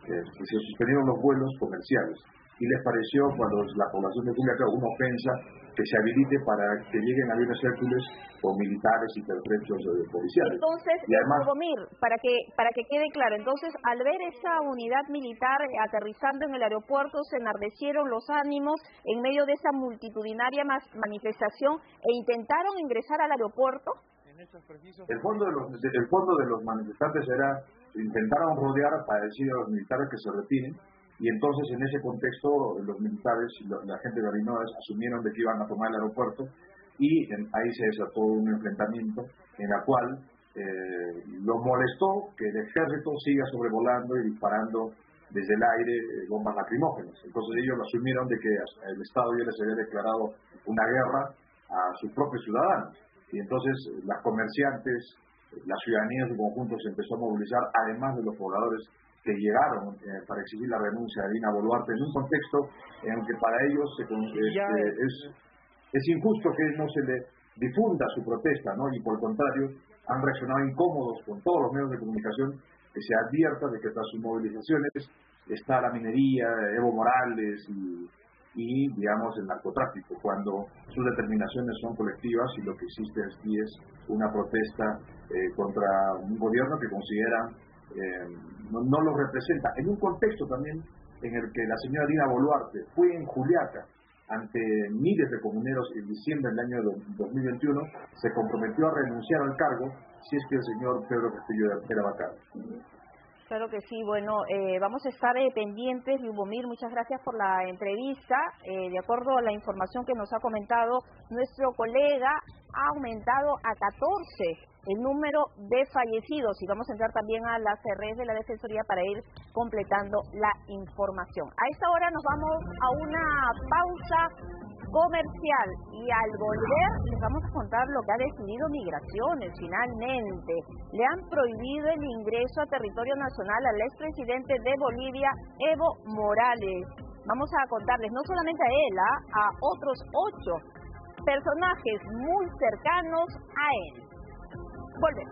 se suspendieron los vuelos comerciales. Y les pareció, cuando la población de Juliaca, una ofensa que se habilite para que lleguen aviones Hércules con militares y pertrechos policiales. Entonces, y además, Lubomir, para que quede claro, entonces al ver esa unidad militar aterrizando en el aeropuerto, se enardecieron los ánimos en medio de esa multitudinaria manifestación e intentaron ingresar al aeropuerto. El fondo de los manifestantes intentaron rodear para decir a los militares que se retiren. Y entonces, en ese contexto, los militares y la gente de Arinoas asumieron de que iban a tomar el aeropuerto y ahí se desató un enfrentamiento en la cual lo molestó que el ejército siga sobrevolando y disparando desde el aire bombas lacrimógenas. Entonces ellos asumieron de que el Estado ya les había declarado una guerra a sus propios ciudadanos. Y entonces las comerciantes, la ciudadanía en su conjunto se empezó a movilizar, además de los pobladores que llegaron para exigir la renuncia de Dina Boluarte en un contexto en el que para ellos es injusto que no se le difunda su protesta, ¿no? Y por el contrario han reaccionado incómodos con todos los medios de comunicación, que se advierta de que tras sus movilizaciones está la minería, Evo Morales y digamos el narcotráfico, cuando sus determinaciones son colectivas y lo que existe aquí es una protesta contra un gobierno que considera no lo representa, en un contexto también en el que la señora Dina Boluarte fue en Juliaca ante miles de comuneros en diciembre del año 2021, se comprometió a renunciar al cargo si es que el señor Pedro Castillo era vacante. Claro que sí. Bueno, vamos a estar pendientes, Lubomir, muchas gracias por la entrevista. De acuerdo a la información que nos ha comentado nuestro colega, ha aumentado a 14 el número de fallecidos, y vamos a entrar también a las redes de la Defensoría para ir completando la información. A esta hora nos vamos a una pausa comercial y al volver les vamos a contar lo que ha decidido Migraciones finalmente. Le han prohibido el ingreso a territorio nacional al expresidente de Bolivia, Evo Morales. Vamos a contarles no solamente a él, a otros 8 personajes muy cercanos a él. Volvemos.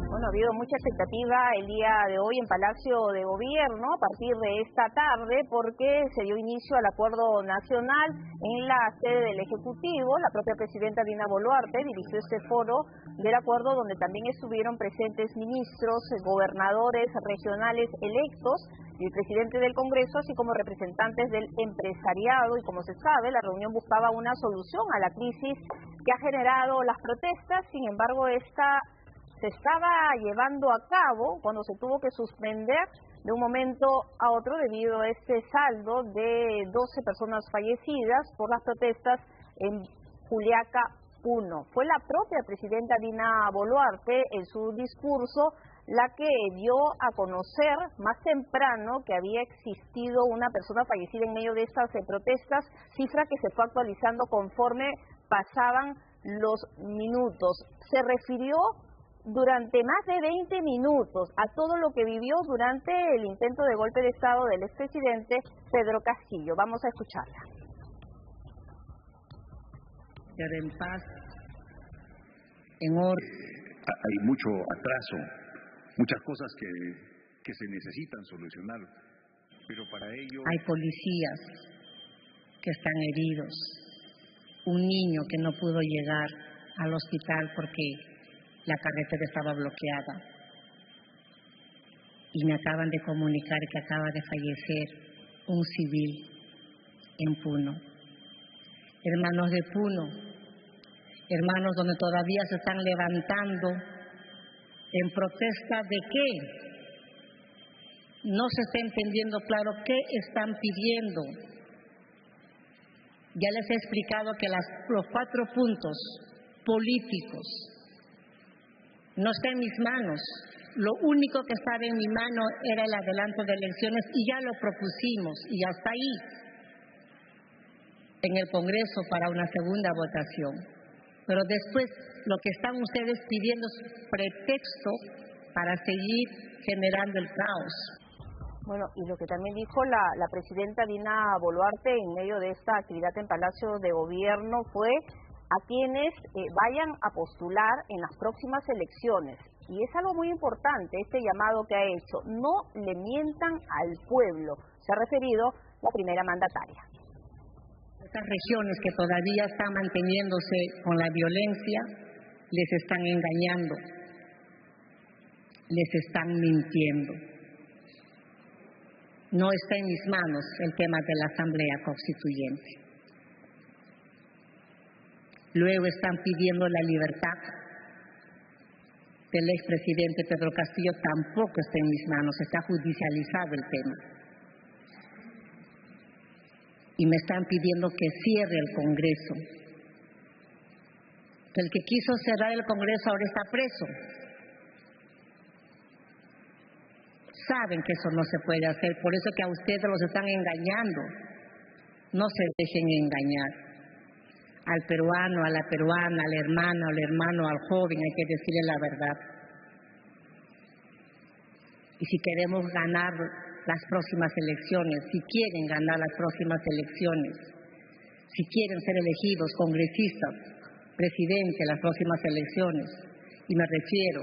Bueno, ha habido mucha expectativa el día de hoy en Palacio de Gobierno a partir de esta tarde porque se dio inicio al acuerdo nacional en la sede del Ejecutivo. La propia presidenta Dina Boluarte dirigió este foro del acuerdo donde también estuvieron presentes ministros, gobernadores regionales electos y el presidente del Congreso, así como representantes del empresariado. Y como se sabe, la reunión buscaba una solución a la crisis que ha generado las protestas. Sin embargo, esta se estaba llevando a cabo cuando se tuvo que suspender de un momento a otro debido a este saldo de 12 personas fallecidas por las protestas en Juliaca 1. Fue la propia presidenta Dina Boluarte en su discurso la que dio a conocer más temprano que había existido una persona fallecida en medio de estas protestas, cifra que se fue actualizando conforme pasaban los minutos. Se refirió durante más de 20 minutos a todo lo que vivió durante el intento de golpe de Estado del expresidente Pedro Castillo. Vamos a escucharla. En paz, en orden. Hay mucho atraso, muchas cosas que se necesitan solucionar, pero para ello... Hay policías que están heridos, un niño que no pudo llegar al hospital porque la carretera estaba bloqueada. Y me acaban de comunicar que acaba de fallecer un civil en Puno. Hermanos de Puno, hermanos donde todavía se están levantando en protesta ¿de qué? no se está entendiendo claro qué están pidiendo. Ya les he explicado que los 4 puntos políticos no está en mis manos. Lo único que estaba en mi mano era el adelanto de elecciones y ya lo propusimos y ya está ahí en el Congreso para una segunda votación. Pero después lo que están ustedes pidiendo es pretexto para seguir generando el caos. Bueno, y lo que también dijo la presidenta Dina Boluarte en medio de esta actividad en Palacio de Gobierno fue a quienes vayan a postular en las próximas elecciones. Y es algo muy importante este llamado que ha hecho. No le mientan al pueblo. Se ha referido la primera mandataria. Estas regiones que todavía están manteniéndose con la violencia, les están engañando, les están mintiendo. No está en mis manos el tema de la Asamblea Constituyente. Luego están pidiendo la libertad del expresidente Pedro Castillo, tampoco está en mis manos, está judicializado el tema. Y me están pidiendo que cierre el Congreso. El que quiso cerrar el Congreso ahora está preso. Saben que eso no se puede hacer, por eso que a ustedes los están engañando. No se dejen engañar. Al peruano, a la peruana, al hermano, al joven, hay que decirle la verdad. Y si queremos ganar las próximas elecciones, si quieren ganar las próximas elecciones, si quieren ser elegidos congresistas, presidente en las próximas elecciones, y me refiero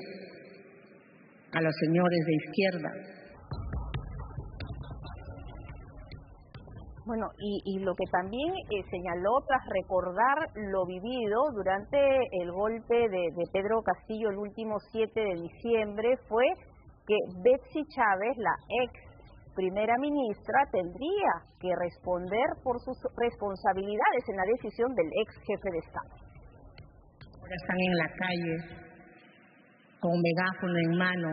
a los señores de izquierda. Bueno, y lo que también señaló tras recordar lo vivido durante el golpe de Pedro Castillo el último 7 de diciembre fue que Betsy Chávez, la ex primera ministra, tendría que responder por sus responsabilidades en la decisión del ex jefe de Estado. Ahora están en la calle con megáfono en mano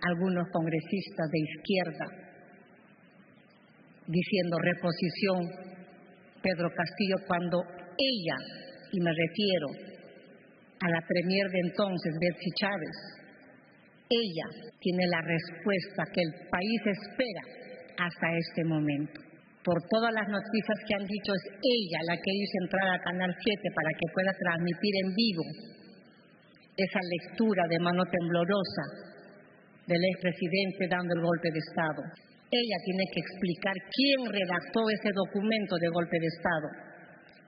algunos congresistas de izquierda diciendo reposición Pedro Castillo, cuando ella, y me refiero a la premier de entonces, Betsy Chávez, ella tiene la respuesta que el país espera hasta este momento. Por todas las noticias que han dicho, es ella la que hizo entrar a Canal 7 para que pueda transmitir en vivo esa lectura de mano temblorosa del expresidente dando el golpe de Estado. Ella tiene que explicar quién redactó ese documento de golpe de Estado.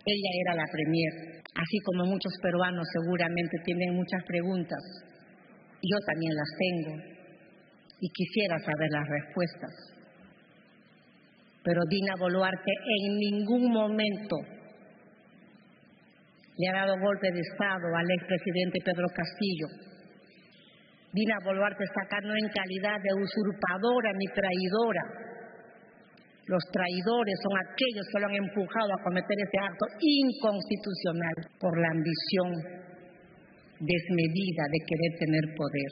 Ella era la premier. Así como muchos peruanos seguramente tienen muchas preguntas, yo también las tengo y quisiera saber las respuestas. Pero Dina Boluarte en ningún momento le ha dado golpe de Estado al expresidente Pedro Castillo. Dina Boluarte está acá no en calidad de usurpadora ni traidora. Los traidores son aquellos que lo han empujado a cometer ese acto inconstitucional por la ambición desmedida de querer tener poder.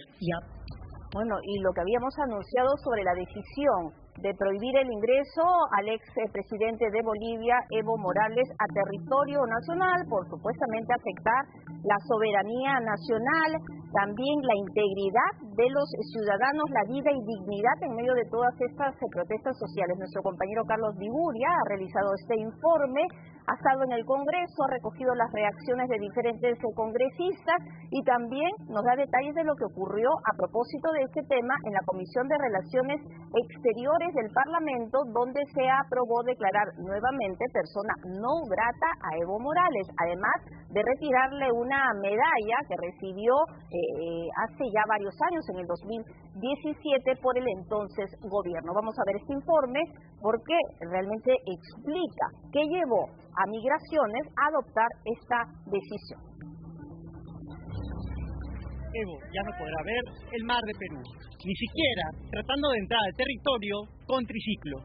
Bueno, y lo que habíamos anunciado sobre la decisión de prohibir el ingreso al ex presidente de Bolivia, Evo Morales, a territorio nacional por supuestamente afectar la soberanía nacional, también la integridad de los ciudadanos, la vida y dignidad en medio de todas estas protestas sociales. Nuestro compañero Carlos Viguria ha realizado este informe, ha estado en el Congreso, ha recogido las reacciones de diferentes congresistas y también nos da detalles de lo que ocurrió a propósito de este tema en la Comisión de Relaciones Exteriores del Parlamento, donde se aprobó declarar nuevamente persona no grata a Evo Morales, además de retirarle una medalla que recibió hace ya varios años, en el 2017, por el entonces gobierno. Vamos a ver este informe porque realmente explica qué llevó a Migraciones a adoptar esta decisión. Evo ya no podrá ver el mar de Perú, ni siquiera tratando de entrar al territorio con triciclo.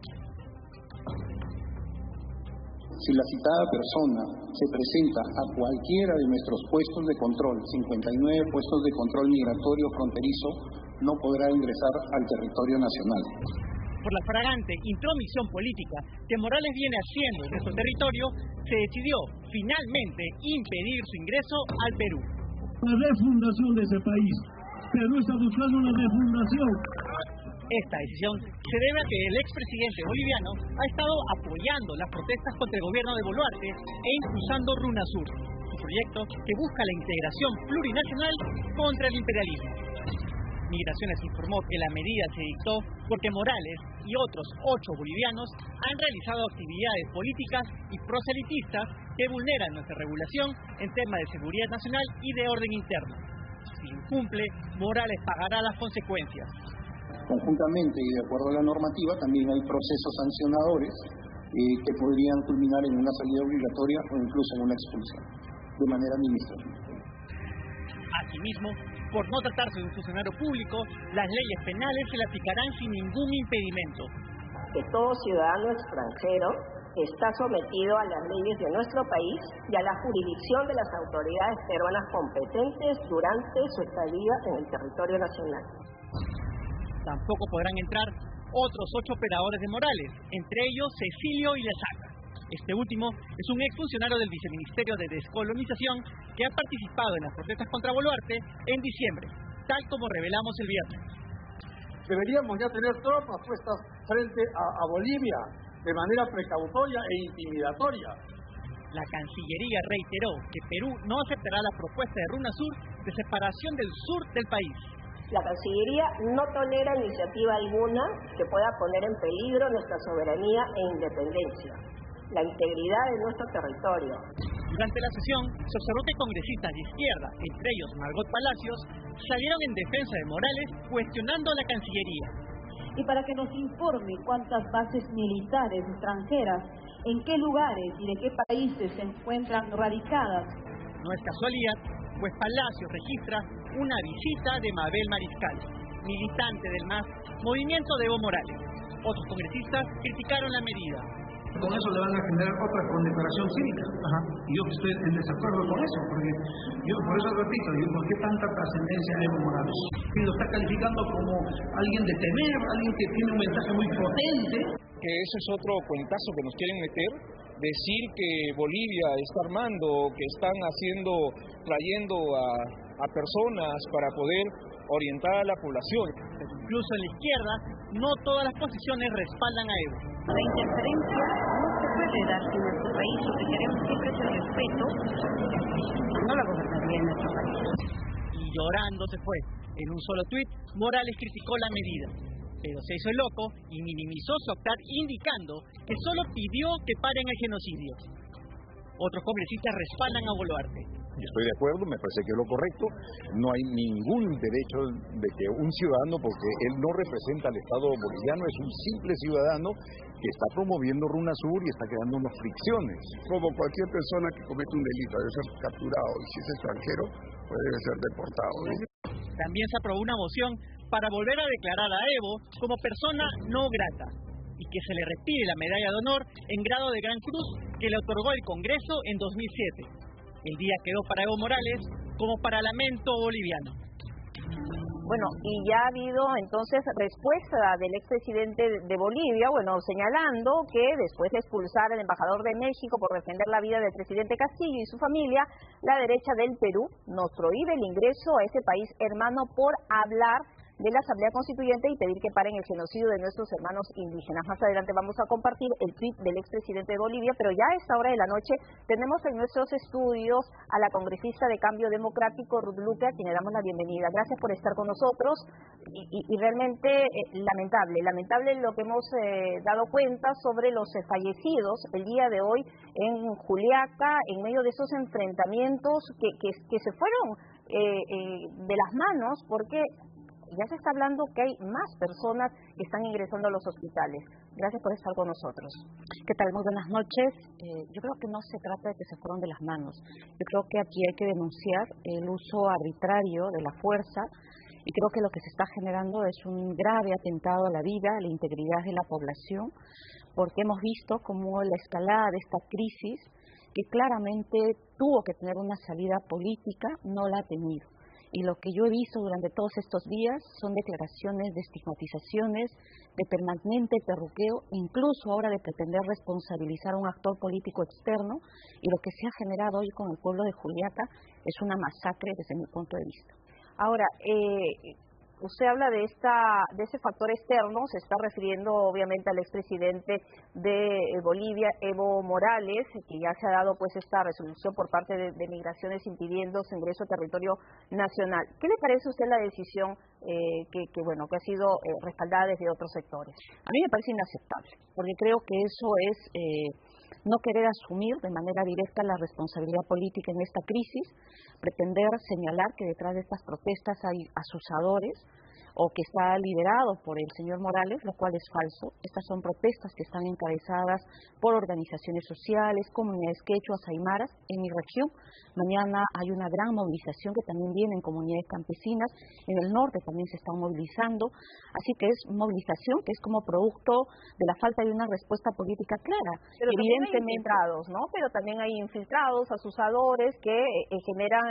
Si la citada persona se presenta a cualquiera de nuestros puestos de control, 59 puestos de control migratorio fronterizo, no podrá ingresar al territorio nacional. Por la flagrante intromisión política que Morales viene haciendo en nuestro territorio, se decidió finalmente impedir su ingreso al Perú. La refundación de ese país. Perú está buscando una refundación. Esta decisión se debe a que el expresidente boliviano ha estado apoyando las protestas contra el gobierno de Boluarte e impulsando RUNASUR, un proyecto que busca la integración plurinacional contra el imperialismo. Migraciones informó que la medida se dictó porque Morales y otros 8 bolivianos han realizado actividades políticas y proselitistas que vulneran nuestra regulación en temas de seguridad nacional y de orden interno. Si incumple, Morales pagará las consecuencias. Conjuntamente y de acuerdo a la normativa, también hay procesos sancionadores que podrían culminar en una salida obligatoria o incluso en una expulsión, de manera administrativa. Asimismo, por no tratarse de un funcionario público, las leyes penales se le aplicarán sin ningún impedimento. Que todo ciudadano extranjero está sometido a las leyes de nuestro país y a la jurisdicción de las autoridades peruanas competentes durante su estadía en el territorio nacional. Tampoco podrán entrar otros 8 operadores de Morales, entre ellos Cecilio Ilezaga. Este último es un exfuncionario del Viceministerio de Descolonización que ha participado en las protestas contra Boluarte en diciembre, tal como revelamos el viernes. Deberíamos ya tener tropas puestas frente a Bolivia de manera precautoria e intimidatoria. La Cancillería reiteró que Perú no aceptará la propuesta de RUNASUR de separación del sur del país. La Cancillería no tolera iniciativa alguna que pueda poner en peligro nuestra soberanía e independencia, la integridad de nuestro territorio. Durante la sesión se observó que congresistas de izquierda, entre ellos Margot Palacios, salieron en defensa de Morales cuestionando a la Cancillería. Y para que nos informe cuántas bases militares extranjeras, en qué lugares y de qué países se encuentran radicadas. No es casualidad, pues Palacios registra una visita de Mabel Mariscal, militante del MAS, Movimiento de Evo Morales. Otros congresistas criticaron la medida. Con eso le van a generar otra condecoración cívica. Y yo estoy en desacuerdo con eso, porque yo por eso repito, ¿por qué tanta trascendencia de Evo Morales? Y lo está calificando como alguien de temer, alguien que tiene un mensaje muy potente. Que ese es otro cuentazo que nos quieren meter, decir que Bolivia está armando, que están trayendo a personas para poder orientar a la población. Incluso en la izquierda, no todas las posiciones respaldan a Evo. La interferencia no se puede dar en nuestro país, lo que queremos siempre es el respeto, no la gobernaría en nuestro país. Y llorando se fue. En un solo tuit, Morales criticó la medida, pero se hizo el loco y minimizó su actar indicando que solo pidió que paren el genocidio. Otros congresistas respaldan a Boluarte. Estoy de acuerdo, me parece que es lo correcto. No hay ningún derecho de que un ciudadano, porque él no representa al Estado boliviano, es un simple ciudadano que está promoviendo RUNASUR y está creando unas fricciones. Como cualquier persona que comete un delito debe ser capturado y si es extranjero pues debe ser deportado, ¿no? También se aprobó una moción para volver a declarar a Evo como persona no grata y que se le retire la medalla de honor en grado de Gran Cruz que le otorgó el Congreso en 2007. El día quedó para Evo Morales como para lamento boliviano. Bueno, y ya ha habido entonces respuesta del expresidente de Bolivia, señalando que después de expulsar al embajador de México por defender la vida del presidente Castillo y su familia, la derecha del Perú nos prohíbe el ingreso a ese país hermano por hablar de la Asamblea Constituyente y pedir que paren el genocidio de nuestros hermanos indígenas. Más adelante vamos a compartir el tweet del expresidente de Bolivia, pero ya a esta hora de la noche tenemos en nuestros estudios a la congresista de Cambio Democrático, Ruth Luque, a quien le damos la bienvenida. Gracias por estar con nosotros y realmente lamentable lo que hemos dado cuenta sobre los fallecidos el día de hoy en Juliaca, en medio de esos enfrentamientos que se fueron de las manos, porque ya se está hablando que hay más personas que están ingresando a los hospitales. Gracias por estar con nosotros. ¿Qué tal? Muy buenas noches. Yo creo que no se trata de que se fueron de las manos. Yo creo que aquí hay que denunciar el uso arbitrario de la fuerza y creo que lo que se está generando es un grave atentado a la vida, a la integridad de la población, porque hemos visto cómo la escalada de esta crisis, que claramente tuvo que tener una salida política, no la ha tenido. Y lo que yo he visto durante todos estos días son declaraciones de estigmatizaciones, de permanente terruqueo, incluso ahora de pretender responsabilizar a un actor político externo. Y lo que se ha generado hoy con el pueblo de Juliaca es una masacre desde mi punto de vista. Ahora, usted habla de ese factor externo, se está refiriendo obviamente al expresidente de Bolivia, Evo Morales, que ya se ha dado pues esta resolución por parte de Migraciones impidiendo su ingreso a territorio nacional. ¿Qué le parece a usted la decisión que ha sido respaldada desde otros sectores? A mí me parece inaceptable, porque creo que eso es no querer asumir de manera directa la responsabilidad política en esta crisis, pretender señalar que detrás de estas protestas hay asusadores o que está liderado por el señor Morales, lo cual es falso. Estas son protestas que están encabezadas por organizaciones sociales, comunidades quechuas, aymaras en mi región. Mañana hay una gran movilización que también viene en comunidades campesinas, en el norte también se están movilizando, así que es movilización que es como producto de la falta de una respuesta política clara. Pero evidentemente hay infiltrados, ¿no? Pero también hay infiltrados, asusadores que generan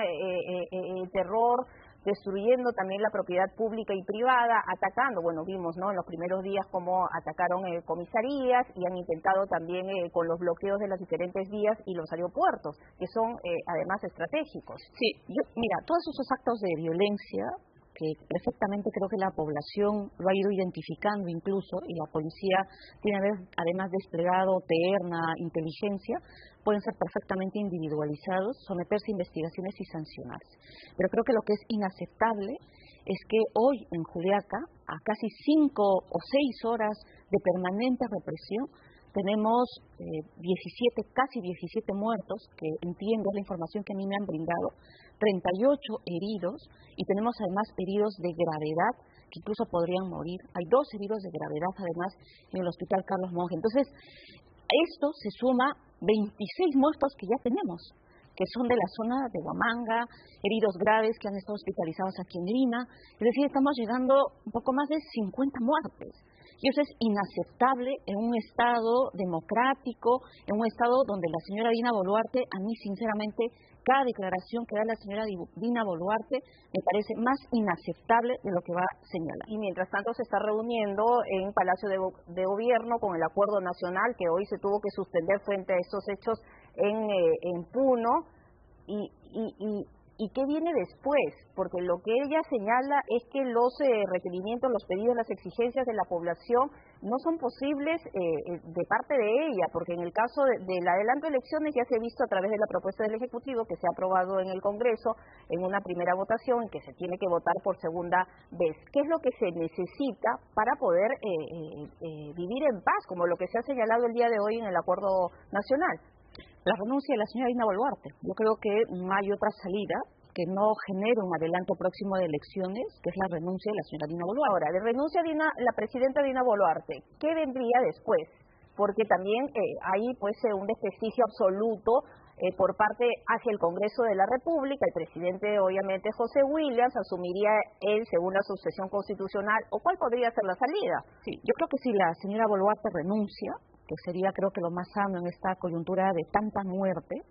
terror, destruyendo también la propiedad pública y privada, atacando, vimos, ¿no?, en los primeros días cómo atacaron comisarías y han intentado también con los bloqueos de las diferentes vías y los aeropuertos, que son además estratégicos. Sí, mira, todos esos actos de violencia que perfectamente creo que la población lo ha ido identificando incluso, y la policía tiene además desplegado terna, inteligencia, pueden ser perfectamente individualizados, someterse a investigaciones y sancionarse. Pero creo que lo que es inaceptable es que hoy en Juliaca, a casi 5 o 6 horas de permanente represión, tenemos casi 17 muertos, que entiendo la información que a mí me han brindado, 38 heridos, y tenemos además heridos de gravedad que incluso podrían morir. Hay 2 heridos de gravedad además en el Hospital Carlos Monge. Entonces, esto se suma 26 muertos que ya tenemos, que son de la zona de Huamanga, heridos graves que han estado hospitalizados aquí en Lima. Es decir, estamos llegando un poco más de 50 muertes. Y eso es inaceptable en un Estado democrático, en un Estado donde la señora Dina Boluarte, a mí sinceramente, cada declaración que da la señora Dina Boluarte me parece más inaceptable de lo que va a señalar. Y mientras tanto se está reuniendo en Palacio de Gobierno con el acuerdo nacional que hoy se tuvo que suspender frente a estos hechos en Puno. ¿Y qué viene después? Porque lo que ella señala es que los requerimientos, los pedidos, las exigencias de la población no son posibles de parte de ella, porque en el caso del adelanto de elecciones ya se ha visto a través de la propuesta del Ejecutivo que se ha aprobado en el Congreso en una primera votación que se tiene que votar por segunda vez. ¿Qué es lo que se necesita para poder vivir en paz, como lo que se ha señalado el día de hoy en el Acuerdo Nacional? La renuncia de la señora Dina Boluarte. Yo creo que no hay otra salida que no genere un adelanto próximo de elecciones, que es la renuncia de la señora Dina Boluarte. Ahora, de renuncia la presidenta Dina Boluarte, ¿qué vendría después? Porque también hay pues un desprestigio absoluto por parte hacia el Congreso de la República. El presidente, obviamente, José Williams, asumiría él según la sucesión constitucional, ¿o cuál podría ser la salida? Sí, yo creo que si la señora Boluarte renuncia, que sería creo que lo más sano en esta coyuntura de tanta muerte,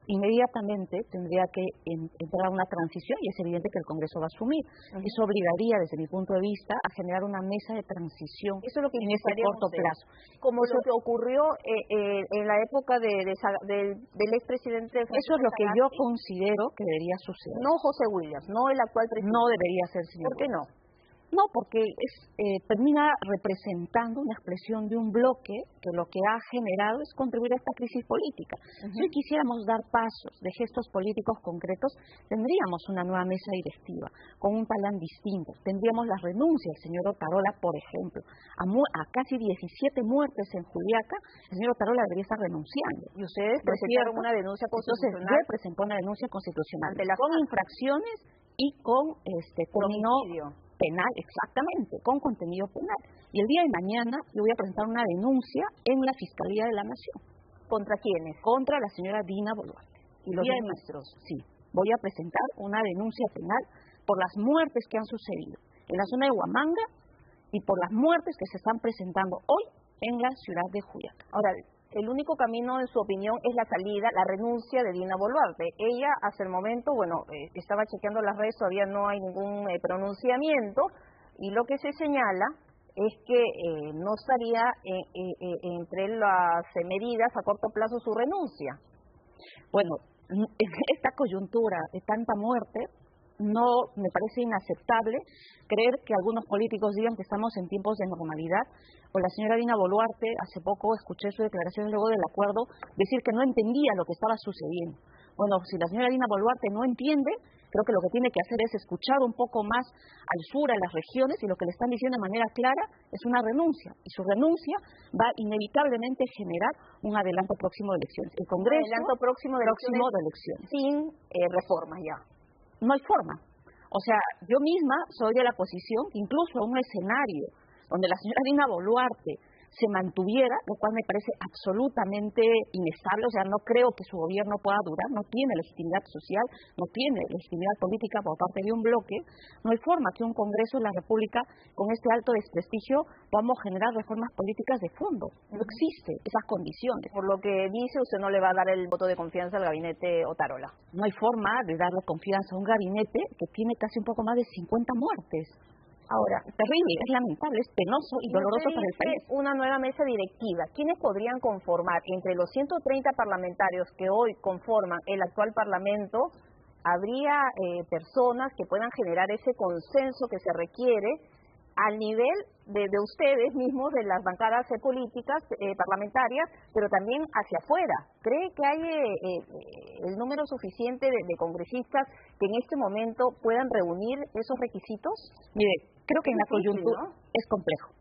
inmediatamente tendría que entrar a una transición, y es evidente que el Congreso va a asumir. Eso obligaría, desde mi punto de vista, a generar una mesa de transición. Eso es lo que en ese corto plazo. Como lo que ocurrió en la época del expresidente. Eso es lo que yo considero que debería suceder. No José Williams, no el actual presidente. No debería ser, señor. ¿Por qué no? No, porque termina representando una expresión de un bloque que lo que ha generado es contribuir a esta crisis política. Si hoy quisiéramos dar pasos de gestos políticos concretos, tendríamos una nueva mesa directiva con un talán distinto. Tendríamos la renuncia del señor Otarola, por ejemplo. A casi 17 muertes en Juliaca, el señor Otarola debería estar renunciando. Y ustedes presentaron una denuncia constitucional. Entonces, yo presenté una denuncia constitucional con infracciones y con término penal, exactamente, con contenido penal. Y el día de mañana yo voy a presentar una denuncia en la Fiscalía de la Nación. ¿Contra quiénes? Contra la señora Dina Boluarte y los ministros. Sí, voy a presentar una denuncia penal por las muertes que han sucedido en la zona de Huamanga y por las muertes que se están presentando hoy en la ciudad de Juliaca. Ahora, el único camino, en su opinión, es la salida, la renuncia de Dina Boluarte. Ella, hasta el momento, estaba chequeando las redes, todavía no hay ningún pronunciamiento, y lo que se señala es que no estaría entre las medidas a corto plazo su renuncia. Bueno, en esta coyuntura de tanta muerte, no me parece inaceptable creer que algunos políticos digan que estamos en tiempos de normalidad. O la señora Dina Boluarte, hace poco escuché su declaración luego del acuerdo, decir que no entendía lo que estaba sucediendo. Bueno, si la señora Dina Boluarte no entiende, creo que lo que tiene que hacer es escuchar un poco más al sur, a las regiones, y lo que le están diciendo de manera clara es una renuncia. Y su renuncia va inevitablemente a generar un adelanto próximo de elecciones. El Congreso, adelanto próximo de elecciones sin reformas ya. No hay forma. O sea, yo misma soy de la posición que incluso un escenario donde la señora Dina Boluarte se mantuviera, lo cual me parece absolutamente inestable, o sea, no creo que su gobierno pueda durar, no tiene legitimidad social, no tiene legitimidad política por parte de un bloque, no hay forma que un Congreso de la República con este alto desprestigio podamos generar reformas políticas de fondo, no existe esas condiciones. Por lo que dice, usted no le va a dar el voto de confianza al gabinete Otárola. No hay forma de darle confianza a un gabinete que tiene casi un poco más de 50 muertes. Ahora, es terrible, es lamentable, es penoso y doloroso para el país. Una nueva mesa directiva. ¿Quiénes podrían conformar? Entre los 130 parlamentarios que hoy conforman el actual Parlamento, ¿habría personas que puedan generar ese consenso que se requiere al nivel de ustedes mismos, de las bancadas políticas parlamentarias, pero también hacia afuera? ¿Cree que hay el número suficiente de congresistas que en este momento puedan reunir esos requisitos? Mire, creo que en la coyuntura, ¿no? Es complejo,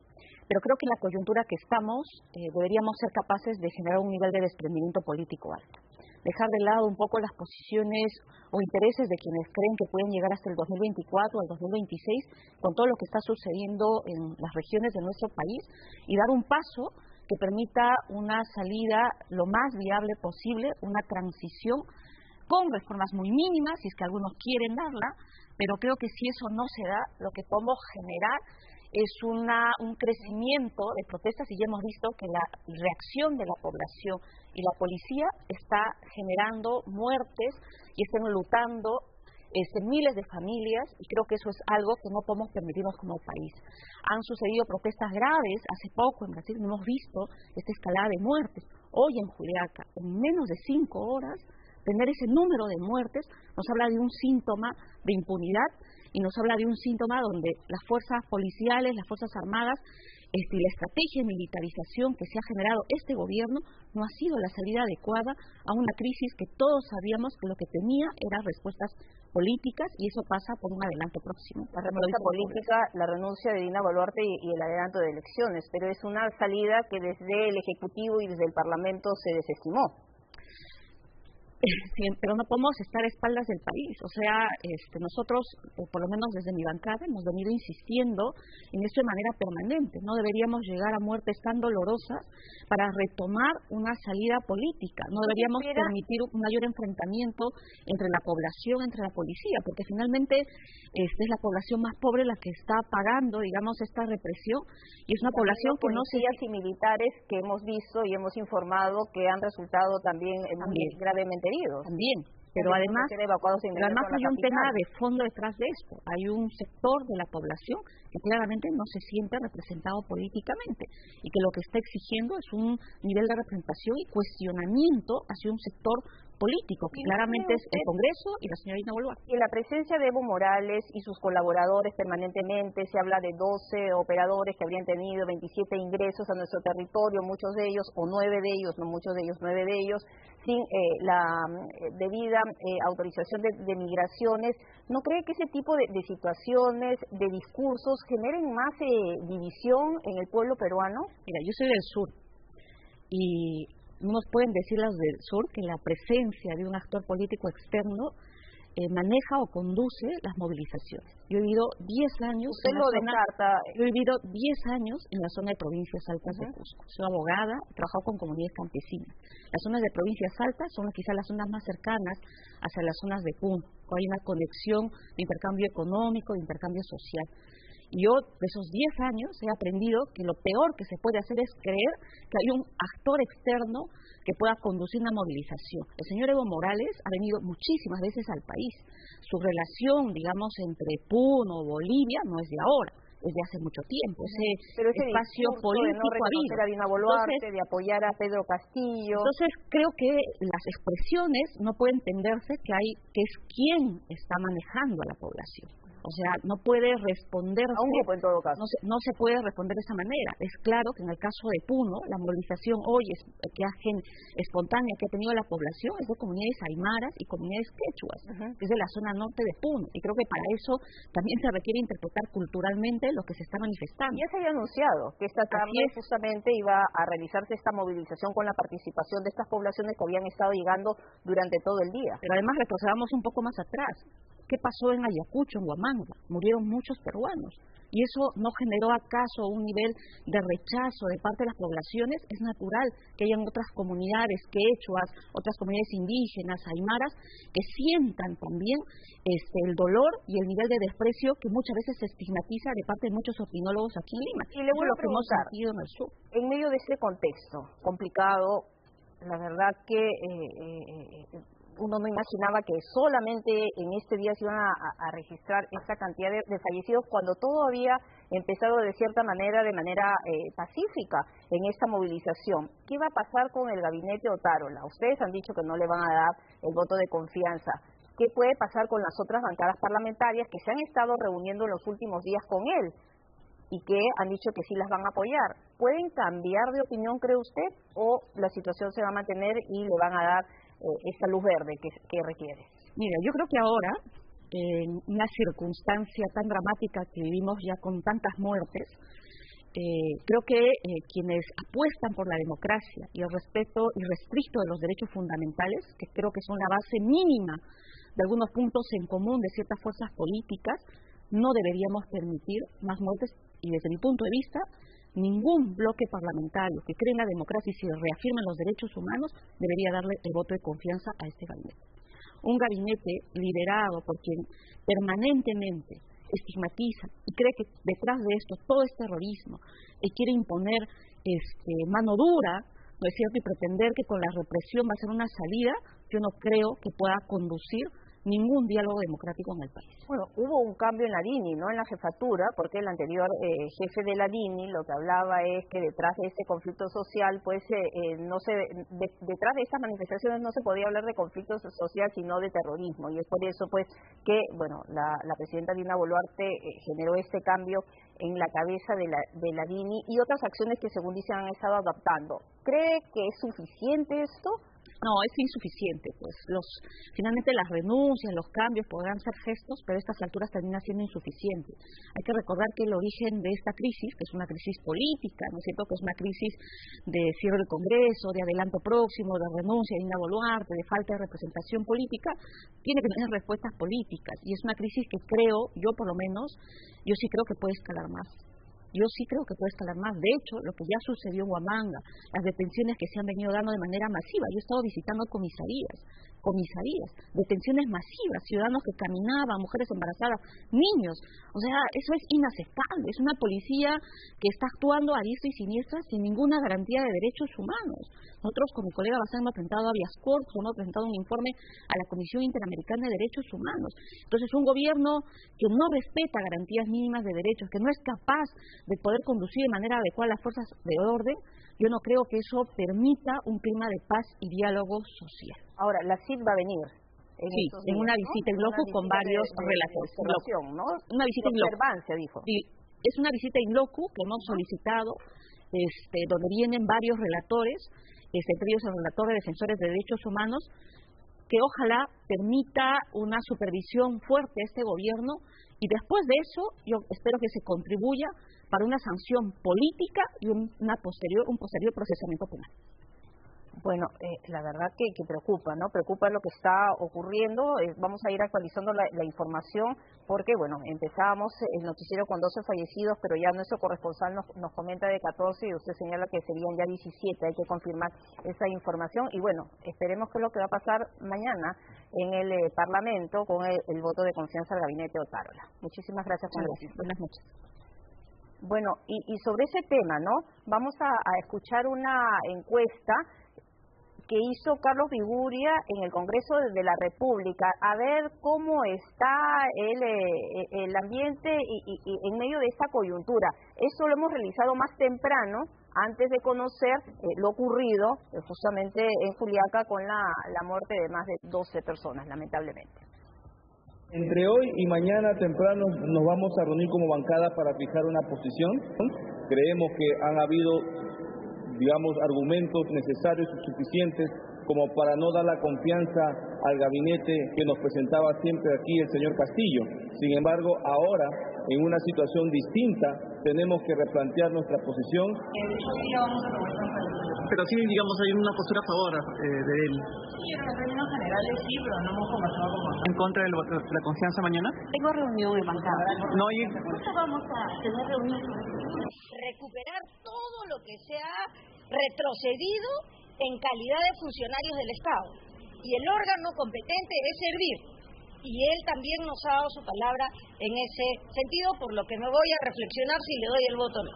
pero creo que en la coyuntura que estamos deberíamos ser capaces de generar un nivel de desprendimiento político alto. Dejar de lado un poco las posiciones o intereses de quienes creen que pueden llegar hasta el 2024 o el 2026 con todo lo que está sucediendo en las regiones de nuestro país y dar un paso que permita una salida lo más viable posible, una transición con reformas muy mínimas, si es que algunos quieren darla, pero creo que si eso no se da, lo que podemos generar es un crecimiento de protestas, y ya hemos visto que la reacción de la población y la policía está generando muertes y están lutando miles de familias, y creo que eso es algo que no podemos permitirnos como país. Han sucedido protestas graves, hace poco en Brasil hemos visto esta escalada de muertes. Hoy en Juliaca, en menos de 5 horas, tener ese número de muertes nos habla de un síntoma de impunidad y nos habla de un síntoma donde las fuerzas policiales, las fuerzas armadas y la estrategia de militarización que se ha generado este gobierno no ha sido la salida adecuada a una crisis que todos sabíamos que lo que tenía eran respuestas políticas, y eso pasa por un adelanto próximo. La respuesta política, la renuncia de Dina Boluarte y el adelanto de elecciones, pero es una salida que desde el Ejecutivo y desde el Parlamento se desestimó. Sí, pero no podemos estar a espaldas del país. O sea, nosotros, por lo menos desde mi bancada, hemos venido insistiendo en esto de manera permanente. No deberíamos llegar a muertes tan dolorosas para retomar una salida política. No deberíamos permitir un mayor enfrentamiento entre la población, entre la policía, porque finalmente es la población más pobre la que está pagando, digamos, esta represión, y es una población que no se... Policías y militares que hemos visto y hemos informado que han resultado también muy gravemente heridos. También, pero además hay un tema de fondo detrás de esto. Hay un sector de la población que claramente no se siente representado políticamente y que lo que está exigiendo es un nivel de representación y cuestionamiento hacia un sector político, que claramente es el Congreso y la señora Dina Boluarte. Y en la presencia de Evo Morales y sus colaboradores permanentemente, se habla de 12 operadores que habrían tenido 27 ingresos a nuestro territorio, muchos de ellos, o 9 de ellos, no muchos de ellos, 9 de ellos, sin la debida autorización de migraciones. ¿No cree que ese tipo de situaciones, de discursos, generen más división en el pueblo peruano? Mira, yo soy del sur y no nos pueden decir los del sur que la presencia de un actor político externo maneja o conduce las movilizaciones. Yo he vivido 10 años yo he vivido 10 años en la zona de provincias altas de Cusco. Soy abogada, he trabajado con comunidades campesinas. Las zonas de provincias altas son quizás las zonas más cercanas hacia las zonas de Puno. Hay una conexión de intercambio económico, de intercambio social. Y yo, de esos 10 años, he aprendido que lo peor que se puede hacer es creer que hay un actor externo que pueda conducir una movilización. El señor Evo Morales ha venido muchísimas veces al país. Su relación, digamos, entre Puno y Bolivia no es de ahora, es de hace mucho tiempo. Pero ese espacio político de no reconocer a Dina Boluarte, de apoyar a Pedro Castillo. Entonces, creo que las expresiones no pueden entenderse que es quien está manejando a la población. O sea, no puede responder a un grupo en todo caso. No se puede responder de esa manera. Es claro que en el caso de Puno, la movilización hoy espontánea que ha tenido la población es de comunidades aymaras y comunidades quechuas, que es de la zona norte de Puno. Y creo que para eso también se requiere interpretar culturalmente lo que se está manifestando. Ya se había anunciado que esta tarde justamente iba a realizarse esta movilización con la participación de estas poblaciones que habían estado llegando durante todo el día. Pero además retrocedamos un poco más atrás. ¿Qué pasó en Ayacucho, en Huamanga? Murieron muchos peruanos. ¿Y eso no generó acaso un nivel de rechazo de parte de las poblaciones? Es natural que hayan otras comunidades quechuas, otras comunidades indígenas, aymaras, que sientan también el dolor y el nivel de desprecio que muchas veces se estigmatiza de parte de muchos opinólogos aquí en Lima. Y le vuelvo a preguntar, en medio de este contexto complicado, la verdad que uno no imaginaba que solamente en este día se iban a registrar esta cantidad de fallecidos cuando todo había empezado de cierta manera, pacífica en esta movilización. ¿Qué va a pasar con el gabinete Otárola? Ustedes han dicho que no le van a dar el voto de confianza. ¿Qué puede pasar con las otras bancadas parlamentarias que se han estado reuniendo en los últimos días con él y que han dicho que sí las van a apoyar? ¿Pueden cambiar de opinión, cree usted, o la situación se va a mantener y le van a dar esa luz verde que requiere? Mira, yo creo que ahora, en una circunstancia tan dramática que vivimos ya con tantas muertes, creo que quienes apuestan por la democracia y el respeto irrestricto de los derechos fundamentales, que creo que son la base mínima de algunos puntos en común de ciertas fuerzas políticas, no deberíamos permitir más muertes y desde mi punto de vista, ningún bloque parlamentario que cree en la democracia y se reafirmen los derechos humanos debería darle el voto de confianza a este gabinete. Un gabinete liderado por quien permanentemente estigmatiza y cree que detrás de esto todo es terrorismo y quiere imponer mano dura, ¿no es cierto?, y pretender que con la represión va a ser una salida, yo no creo que pueda conducir ningún diálogo democrático en el país. Bueno, hubo un cambio en la DINI, ¿no?, en la jefatura, porque el anterior jefe de la DINI lo que hablaba es que detrás de este conflicto social, pues detrás de estas manifestaciones no se podía hablar de conflicto social, sino de terrorismo, y es por eso, pues, que, bueno, la presidenta Dina Boluarte generó este cambio en la cabeza de la DINI y otras acciones que, según dicen, han estado adaptando. ¿Cree que es suficiente esto? No, es insuficiente, pues finalmente las renuncias, los cambios podrán ser gestos, pero a estas alturas termina siendo insuficiente. Hay que recordar que el origen de esta crisis, que es una crisis política, ¿no es cierto?, que es una crisis de cierre del Congreso, de adelanto próximo, de renuncia de Dina Boluarte, de falta de representación política, tiene que tener respuestas políticas, y es una crisis que creo, yo por lo menos, yo sí creo que puede escalar más. Yo sí creo que puede escalar más. De hecho, lo que ya sucedió en Huamanga, las detenciones que se han venido dando de manera masiva. Yo he estado visitando comisarías, detenciones masivas, ciudadanos que caminaban, mujeres embarazadas, niños. O sea, eso es inaceptable. Es una policía que está actuando a diestra y siniestra sin ninguna garantía de derechos humanos. Nosotros, con mi colega Bazán, hemos presentado a habeas corpus, hemos presentado un informe a la Comisión Interamericana de Derechos Humanos. Entonces, un gobierno que no respeta garantías mínimas de derechos, que no es capaz de poder conducir de manera adecuada las fuerzas de orden, yo no creo que eso permita un clima de paz y diálogo social. Ahora, la CID va a venir en una visita en loco con varios relatores. ¿No? Una visita en loco. Observancia, dijo. Sí, es una visita in loco que hemos solicitado, donde vienen varios relatores, entre ellos el relator de defensores de derechos humanos, que ojalá permita una supervisión fuerte a este gobierno, y después de eso yo espero que se contribuya para una sanción política y un posterior procesamiento penal. Bueno, la verdad que preocupa, ¿no? Preocupa lo que está ocurriendo. Vamos a ir actualizando la información porque, bueno, empezábamos el noticiero con 12 fallecidos, pero ya nuestro corresponsal nos comenta de 14 y usted señala que serían ya 17. Hay que confirmar esa información y, bueno, esperemos que es lo que va a pasar mañana en el Parlamento con el voto de confianza al gabinete Otárola. Muchísimas gracias, Juan. Buenas noches. Bueno, y sobre ese tema, ¿no? Vamos a escuchar una encuesta que hizo Carlos Viguria en el Congreso de la República, a ver cómo está el ambiente y en medio de esta coyuntura. Eso lo hemos realizado más temprano, antes de conocer lo ocurrido justamente en Juliaca con la muerte de más de 12 personas, lamentablemente. Entre hoy y mañana temprano nos vamos a reunir como bancada para fijar una posición. Creemos que han habido, digamos, argumentos necesarios y suficientes como para no dar la confianza al gabinete que nos presentaba siempre aquí el señor Castillo. Sin embargo, ahora, en una situación distinta, tenemos que replantear nuestra posición. Pero sí, digamos, hay una postura a favor de él. Sí, en términos generales sí, pero no hemos conversado con bancada. ¿En contra de la confianza mañana? Tengo reunión en bancada. No hay... Justo vamos a tener reunión. Recuperar todo lo que se ha retrocedido en calidad de funcionarios del Estado. Y el órgano competente es servir. Y él también nos ha dado su palabra en ese sentido, por lo que me voy a reflexionar si le doy el voto o no.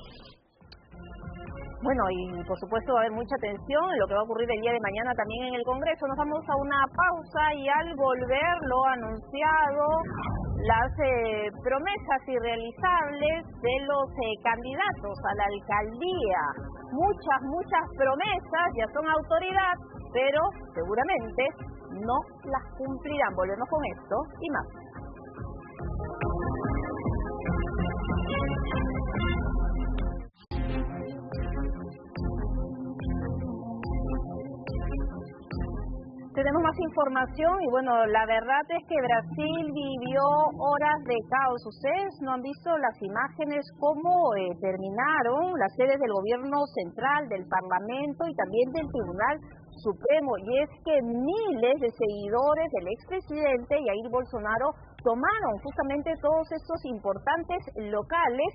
Bueno, y por supuesto va a haber mucha atención en lo que va a ocurrir el día de mañana también en el Congreso. Nos vamos a una pausa y al volver lo anunciado, las promesas irrealizables de los candidatos a la alcaldía. Muchas promesas, ya son autoridad, pero seguramente no las cumplirán. Volvemos con esto y más. Tenemos más información y bueno, la verdad es que Brasil vivió horas de caos. Ustedes no han visto las imágenes cómo terminaron las sedes del gobierno central, del Parlamento y también del Tribunal Supremo. Y es que miles de seguidores del expresidente Jair Bolsonaro tomaron justamente todos estos importantes locales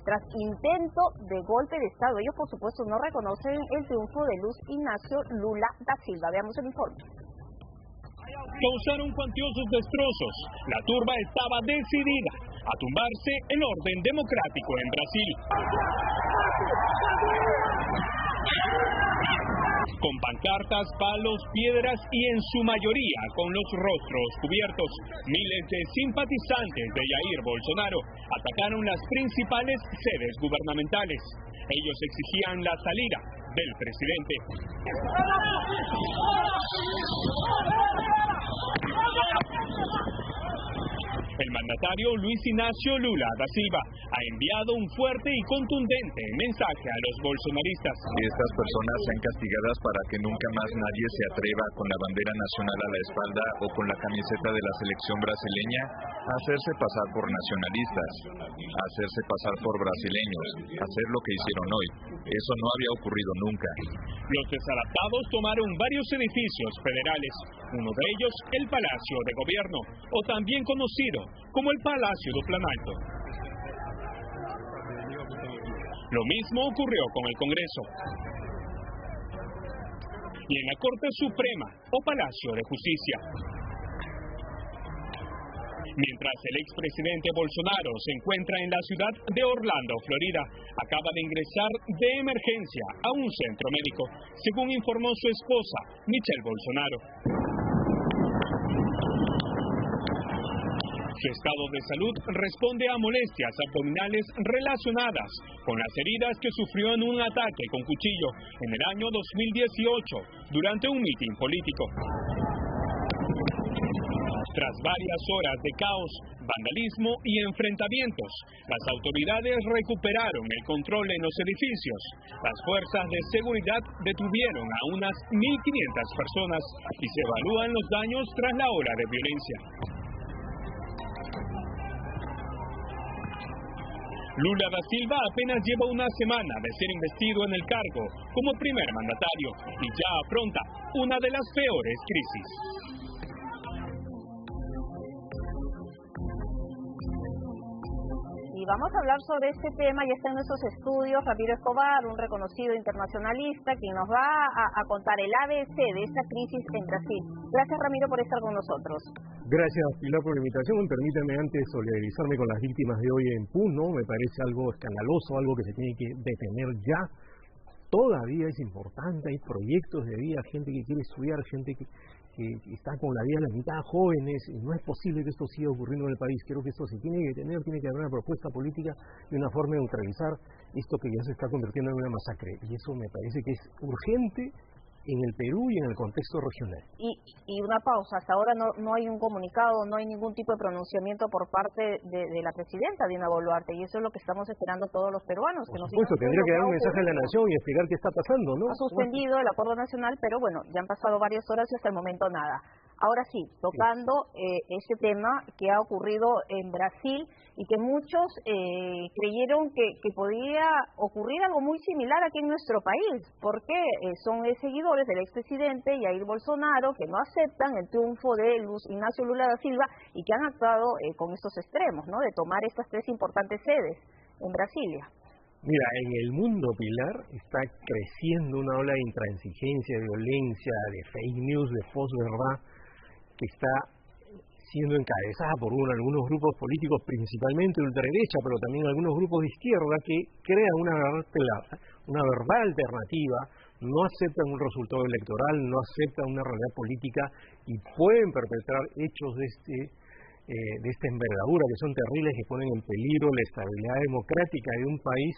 tras intento de golpe de Estado. Ellos, por supuesto, no reconocen el triunfo de Luiz Inácio Lula da Silva. Veamos el informe. Causaron cuantiosos destrozos. La turba estaba decidida a tumbarse el orden democrático en Brasil. Con pancartas, palos, piedras y en su mayoría con los rostros cubiertos, miles de simpatizantes de Jair Bolsonaro atacaron las principales sedes gubernamentales. Ellos exigían la salida del presidente. El mandatario Luiz Inácio Lula da Silva ha enviado un fuerte y contundente mensaje a los bolsonaristas. Estas personas sean castigadas para que nunca más nadie se atreva con la bandera nacional a la espalda o con la camiseta de la selección brasileña a hacerse pasar por nacionalistas, a hacerse pasar por brasileños, a hacer lo que hicieron hoy. Eso no había ocurrido nunca. Los desadaptados tomaron varios edificios federales, uno de ellos el Palacio de Gobierno, o también conocido como el Palacio do Planalto. Lo mismo ocurrió con el Congreso. Y en la Corte Suprema o Palacio de Justicia. Mientras el expresidente Bolsonaro se encuentra en la ciudad de Orlando, Florida, acaba de ingresar de emergencia a un centro médico, según informó su esposa, Michelle Bolsonaro. Su estado de salud responde a molestias abdominales relacionadas con las heridas que sufrió en un ataque con cuchillo en el año 2018 durante un mitin político. Tras varias horas de caos, vandalismo y enfrentamientos, las autoridades recuperaron el control en los edificios. Las fuerzas de seguridad detuvieron a unas 1.500 personas y se evalúan los daños tras la ola de violencia. Lula da Silva apenas lleva una semana de ser investido en el cargo como primer mandatario y ya afronta una de las peores crisis. Y vamos a hablar sobre este tema, ya está en nuestros estudios Ramiro Escobar, un reconocido internacionalista, quien nos va a contar el ABC de esta crisis en Brasil. Gracias, Ramiro, por estar con nosotros. Gracias, Pilar, por la invitación. Permítame antes solidarizarme con las víctimas de hoy en Puno. Me parece algo escandaloso, algo que se tiene que detener ya. Todavía es importante, hay proyectos de vida, gente que quiere estudiar, gente que está con la vida a la mitad, jóvenes, y no es posible que esto siga ocurriendo en el país. Creo que esto se tiene que detener, tiene que haber una propuesta política y una forma de neutralizar esto que ya se está convirtiendo en una masacre. Y eso me parece que es urgente en el Perú y en el contexto regional. Y una pausa, hasta ahora no hay un comunicado, no hay ningún tipo de pronunciamiento por parte de la presidenta Dina Boluarte, y eso es lo que estamos esperando todos los peruanos. Por supuesto, tendría que dar un mensaje a la nación y explicar qué está pasando, ¿no? Ha suspendido el acuerdo nacional, pero bueno, ya han pasado varias horas y hasta el momento nada. Ahora sí, tocando ese tema que ha ocurrido en Brasil y que muchos creyeron que podía ocurrir algo muy similar aquí en nuestro país, porque son seguidores del expresidente Jair Bolsonaro que no aceptan el triunfo de Ignacio Lula da Silva y que han actuado con estos extremos, ¿no? De tomar estas tres importantes sedes en Brasilia. Mira, en el mundo, Pilar, está creciendo una ola de intransigencia, de violencia, de fake news, de posverdad, que está siendo encabezada por algunos grupos políticos, principalmente de ultraderecha, pero también algunos grupos de izquierda que crean una verdad alternativa, no aceptan un resultado electoral, no aceptan una realidad política y pueden perpetrar hechos de esta envergadura que son terribles, que ponen en peligro la estabilidad democrática de un país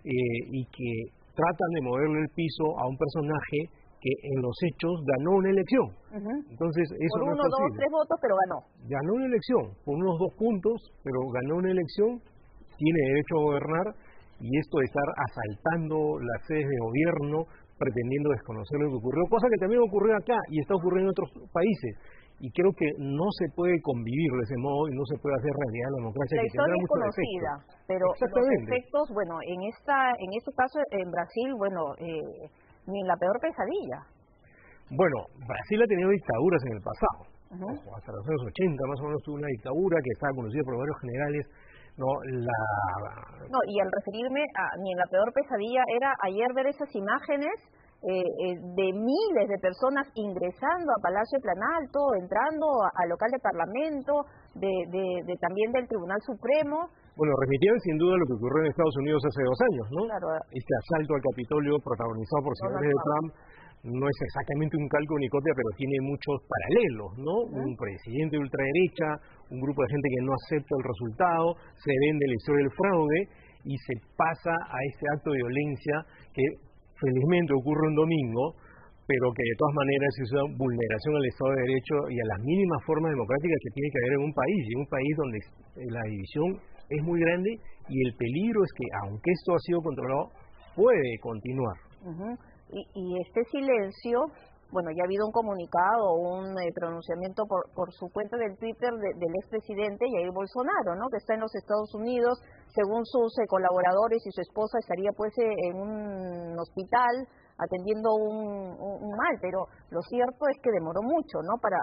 y que tratan de moverle el piso a un personaje que en los hechos ganó una elección. Entonces, eso por no es posible. 1, 2, 3 votos, pero ganó. Ganó una elección, por unos 2 puntos, pero ganó una elección, tiene derecho a gobernar, y esto de estar asaltando las sedes de gobierno, pretendiendo desconocer lo que ocurrió, cosa que también ocurrió acá y está ocurriendo en otros países. Y creo que no se puede convivir de ese modo y no se puede hacer realidad la democracia. La historia es conocida, pero los efectos, bueno, en este caso en Brasil, bueno, ni en la peor pesadilla. Bueno, Brasil ha tenido dictaduras en el pasado. Hasta los años 80 más o menos tuvo una dictadura que estaba conocida por varios generales. No, y al referirme a ni en la peor pesadilla era ayer ver esas imágenes de miles de personas ingresando a Palacio Planalto, entrando al local de Parlamento, también del Tribunal Supremo. Bueno, remitían sin duda lo que ocurrió en Estados Unidos hace 2 años, ¿no? Claro. Este asalto al Capitolio protagonizado por señores de Trump no es exactamente un calco ni copia, pero tiene muchos paralelos, ¿no? Un presidente de ultraderecha, un grupo de gente que no acepta el resultado, se vende la historia del fraude y se pasa a este acto de violencia que felizmente ocurre un domingo, pero que de todas maneras es una vulneración al Estado de Derecho y a las mínimas formas democráticas que tiene que haber en un país donde la división es muy grande y el peligro es que, aunque esto ha sido controlado, puede continuar. Y este silencio, bueno, ya ha habido un comunicado, un pronunciamiento por su cuenta del Twitter del expresidente Jair Bolsonaro, ¿no? Que está en los Estados Unidos, según sus colaboradores y su esposa estaría pues en un hospital atendiendo un mal, pero lo cierto es que demoró mucho, ¿no? Para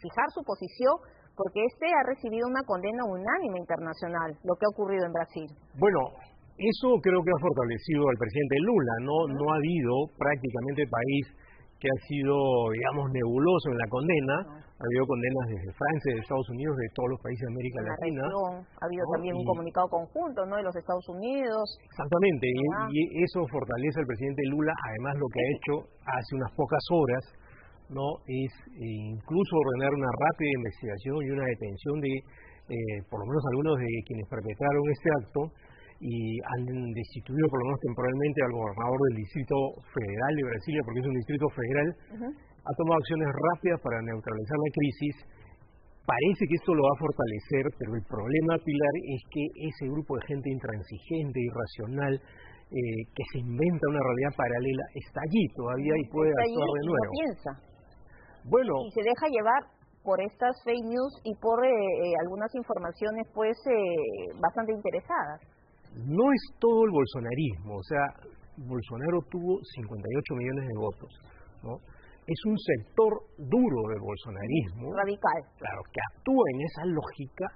fijar su posición, porque ha recibido una condena unánime internacional, lo que ha ocurrido en Brasil. Bueno, eso creo que ha fortalecido al presidente Lula, no ha habido prácticamente país que ha sido, digamos, nebuloso en la condena. Ha habido condenas desde Francia, de Estados Unidos, de todos los países de América Latina. Ha habido también un comunicado conjunto, ¿no?, de los Estados Unidos. Exactamente, y eso fortalece al presidente Lula. Además, lo que ha hecho hace unas pocas horas, ¿no?, es incluso ordenar una rápida investigación y una detención de, por lo menos algunos de quienes perpetraron este acto, y han destituido por lo menos temporalmente al gobernador del Distrito Federal de Brasilia, porque es un distrito federal. Ha tomado acciones rápidas para neutralizar la crisis. Parece que esto lo va a fortalecer, pero el problema, Pilar, es que ese grupo de gente intransigente, irracional, que se inventa una realidad paralela, está allí todavía y puede actuar de nuevo. No piensa. Bueno, y se deja llevar por estas fake news y por algunas informaciones pues bastante interesadas. No es todo el bolsonarismo, o sea, Bolsonaro tuvo 58 millones de votos, ¿no? Es un sector duro del bolsonarismo, radical, claro, que actúa en esa lógica,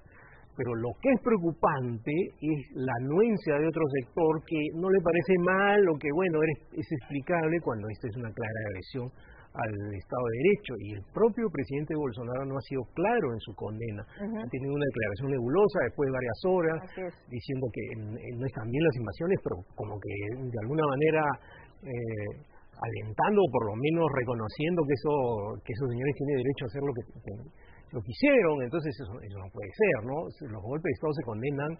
pero lo que es preocupante es la anuencia de otro sector que no le parece mal o que, bueno, es explicable cuando esta es una clara agresión al Estado de Derecho, y el propio presidente Bolsonaro no ha sido claro en su condena. Ha tenido una declaración nebulosa después de varias horas, diciendo que no están bien las invasiones, pero como que de alguna manera alentando, o por lo menos reconociendo que esos señores tienen derecho a hacer lo que hicieron. Entonces eso no puede ser, ¿no? Los golpes de Estado se condenan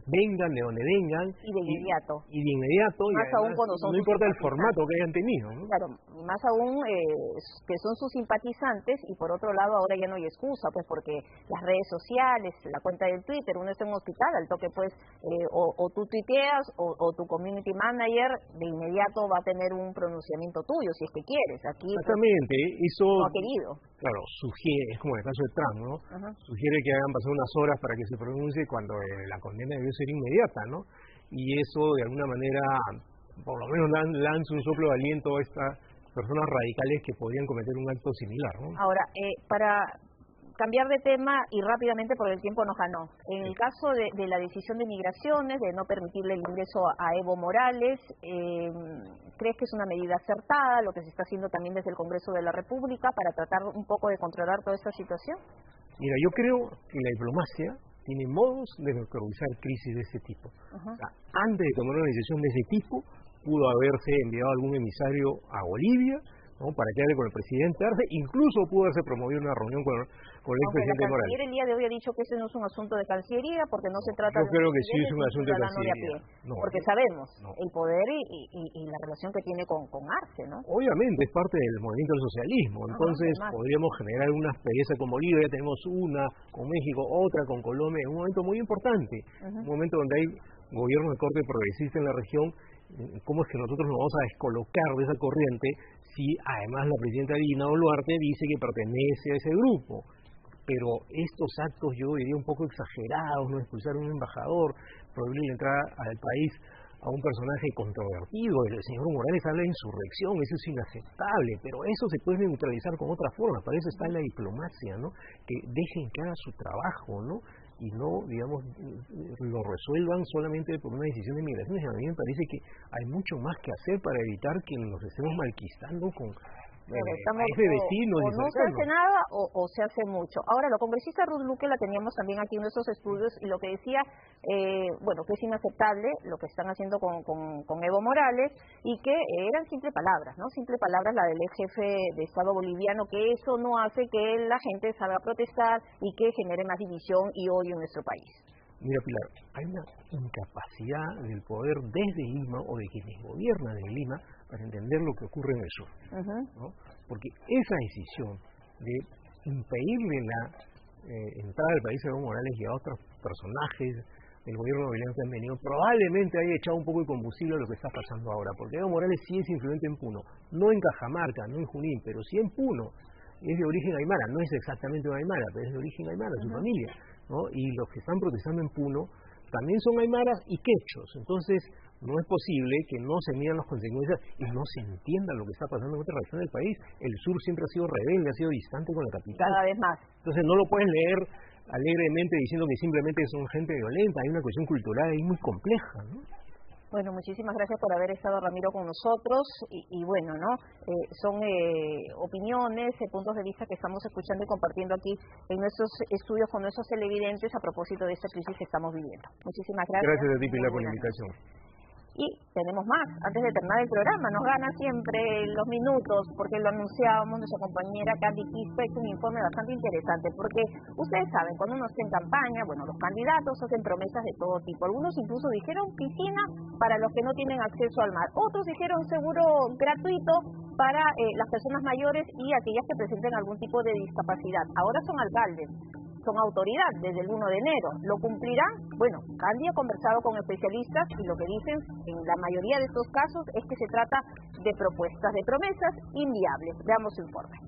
vengan de donde vengan y de inmediato y más y aún cuando son no importa el formato que hayan tenido, ¿no? Claro, más aún que son sus simpatizantes, y por otro lado ahora ya no hay excusa, pues porque las redes sociales, la cuenta del Twitter, uno está en un hospital, al toque pues o tú tuiteas o tu community manager de inmediato va a tener un pronunciamiento tuyo si es que quieres. Aquí exactamente, pues, eso no ha querido. Claro, sugiere, es como en el caso de Trump, ¿no? Sugiere que hagan pasar unas horas para que se pronuncie cuando la condena debió ser inmediata, ¿no? Y eso de alguna manera, por lo menos lanza un soplo de aliento a estas personas radicales que podrían cometer un acto similar, ¿no? Ahora, para cambiar de tema y rápidamente porque el tiempo nos ganó, en el caso de la decisión de migraciones, de no permitirle el ingreso a Evo Morales, ¿crees que es una medida acertada, lo que se está haciendo también desde el Congreso de la República para tratar un poco de controlar toda esta situación? Mira, yo creo que la diplomacia tiene modos de neutralizar crisis de ese tipo. O sea, antes de tomar una decisión de ese tipo, pudo haberse enviado algún emisario a Bolivia, ¿no? Para que hable con el presidente Arce, incluso pudo haberse promovido una reunión con el expresidente Morales. El día de hoy ha dicho que ese no es un asunto de Cancillería, porque no se trata Yo creo que sí es un asunto de Cancillería. Porque sabemos el poder y la relación que tiene con Arce, ¿no? Obviamente es parte del movimiento del socialismo, entonces podríamos generar una experiencia con Bolivia, ya tenemos una con México, otra con Colombia, en un momento muy importante, un momento donde hay gobierno de corte progresista en la región. ¿Cómo es que nosotros nos vamos a descolocar de esa corriente si además la presidenta Dina Boluarte dice que pertenece a ese grupo? Pero estos actos yo diría un poco exagerados, no expulsar a un embajador, prohibir la entrada al país a un personaje controvertido. El señor Morales habla de insurrección, eso es inaceptable, pero eso se puede neutralizar con otra forma. Para eso está la diplomacia, ¿no? Que dejen que haga su trabajo, ¿no? Y no, digamos, lo resuelvan solamente por una decisión de migraciones. A mí me parece que hay mucho más que hacer para evitar que nos estemos malquistando con vecinos. O no se hace nada o se hace mucho. Ahora, la congresista Ruth Luque la teníamos también aquí en nuestros estudios y lo que decía, bueno, que es inaceptable lo que están haciendo con Evo Morales y que eran simples palabras, ¿no? Simples palabras la del ex jefe de Estado boliviano, que eso no hace que la gente salga a protestar y que genere más división y odio en nuestro país. Mira, Pilar, hay una incapacidad del poder desde Lima o de quienes gobiernan en Lima para entender lo que ocurre en el sur, ¿no? Porque esa decisión de impedirle la entrada al país a Evo Morales y a otros personajes del gobierno boliviano que han venido, probablemente haya echado un poco de combustible a lo que está pasando ahora, porque Evo Morales sí es influyente en Puno, no en Cajamarca, no en Junín, pero sí en Puno. Es de origen aymara, no es exactamente de aymara, pero es de origen aymara, su familia, ¿no? Y los que están protestando en Puno también son aymaras y quechos. Entonces no es posible que no se midan las consecuencias y no se entienda lo que está pasando en otra región del país. El sur siempre ha sido rebelde, ha sido distante con la capital. Cada vez más. Entonces no lo puedes leer alegremente diciendo que simplemente son gente violenta. Hay una cuestión cultural ahí muy compleja, ¿no? Bueno, muchísimas gracias por haber estado, Ramiro, con nosotros y bueno, ¿no? Son opiniones, puntos de vista que estamos escuchando y compartiendo aquí en nuestros estudios con nuestros televidentes a propósito de esta crisis que estamos viviendo. Muchísimas gracias. Gracias a ti, Pilar, por la invitación. Y tenemos más, antes de terminar el programa, nos gana siempre los minutos, porque lo anunciábamos, nuestra compañera Candy Quispe, es un informe bastante interesante, porque ustedes saben, cuando uno está en campaña, bueno, los candidatos hacen promesas de todo tipo, algunos incluso dijeron piscina para los que no tienen acceso al mar, otros dijeron seguro gratuito para las personas mayores y aquellas que presenten algún tipo de discapacidad. Ahora son alcaldes, son autoridad desde el 1 de enero. ¿Lo cumplirán? Bueno, Candy ha conversado con especialistas y lo que dicen en la mayoría de estos casos es que se trata de propuestas, de promesas inviables. Veamos su informe.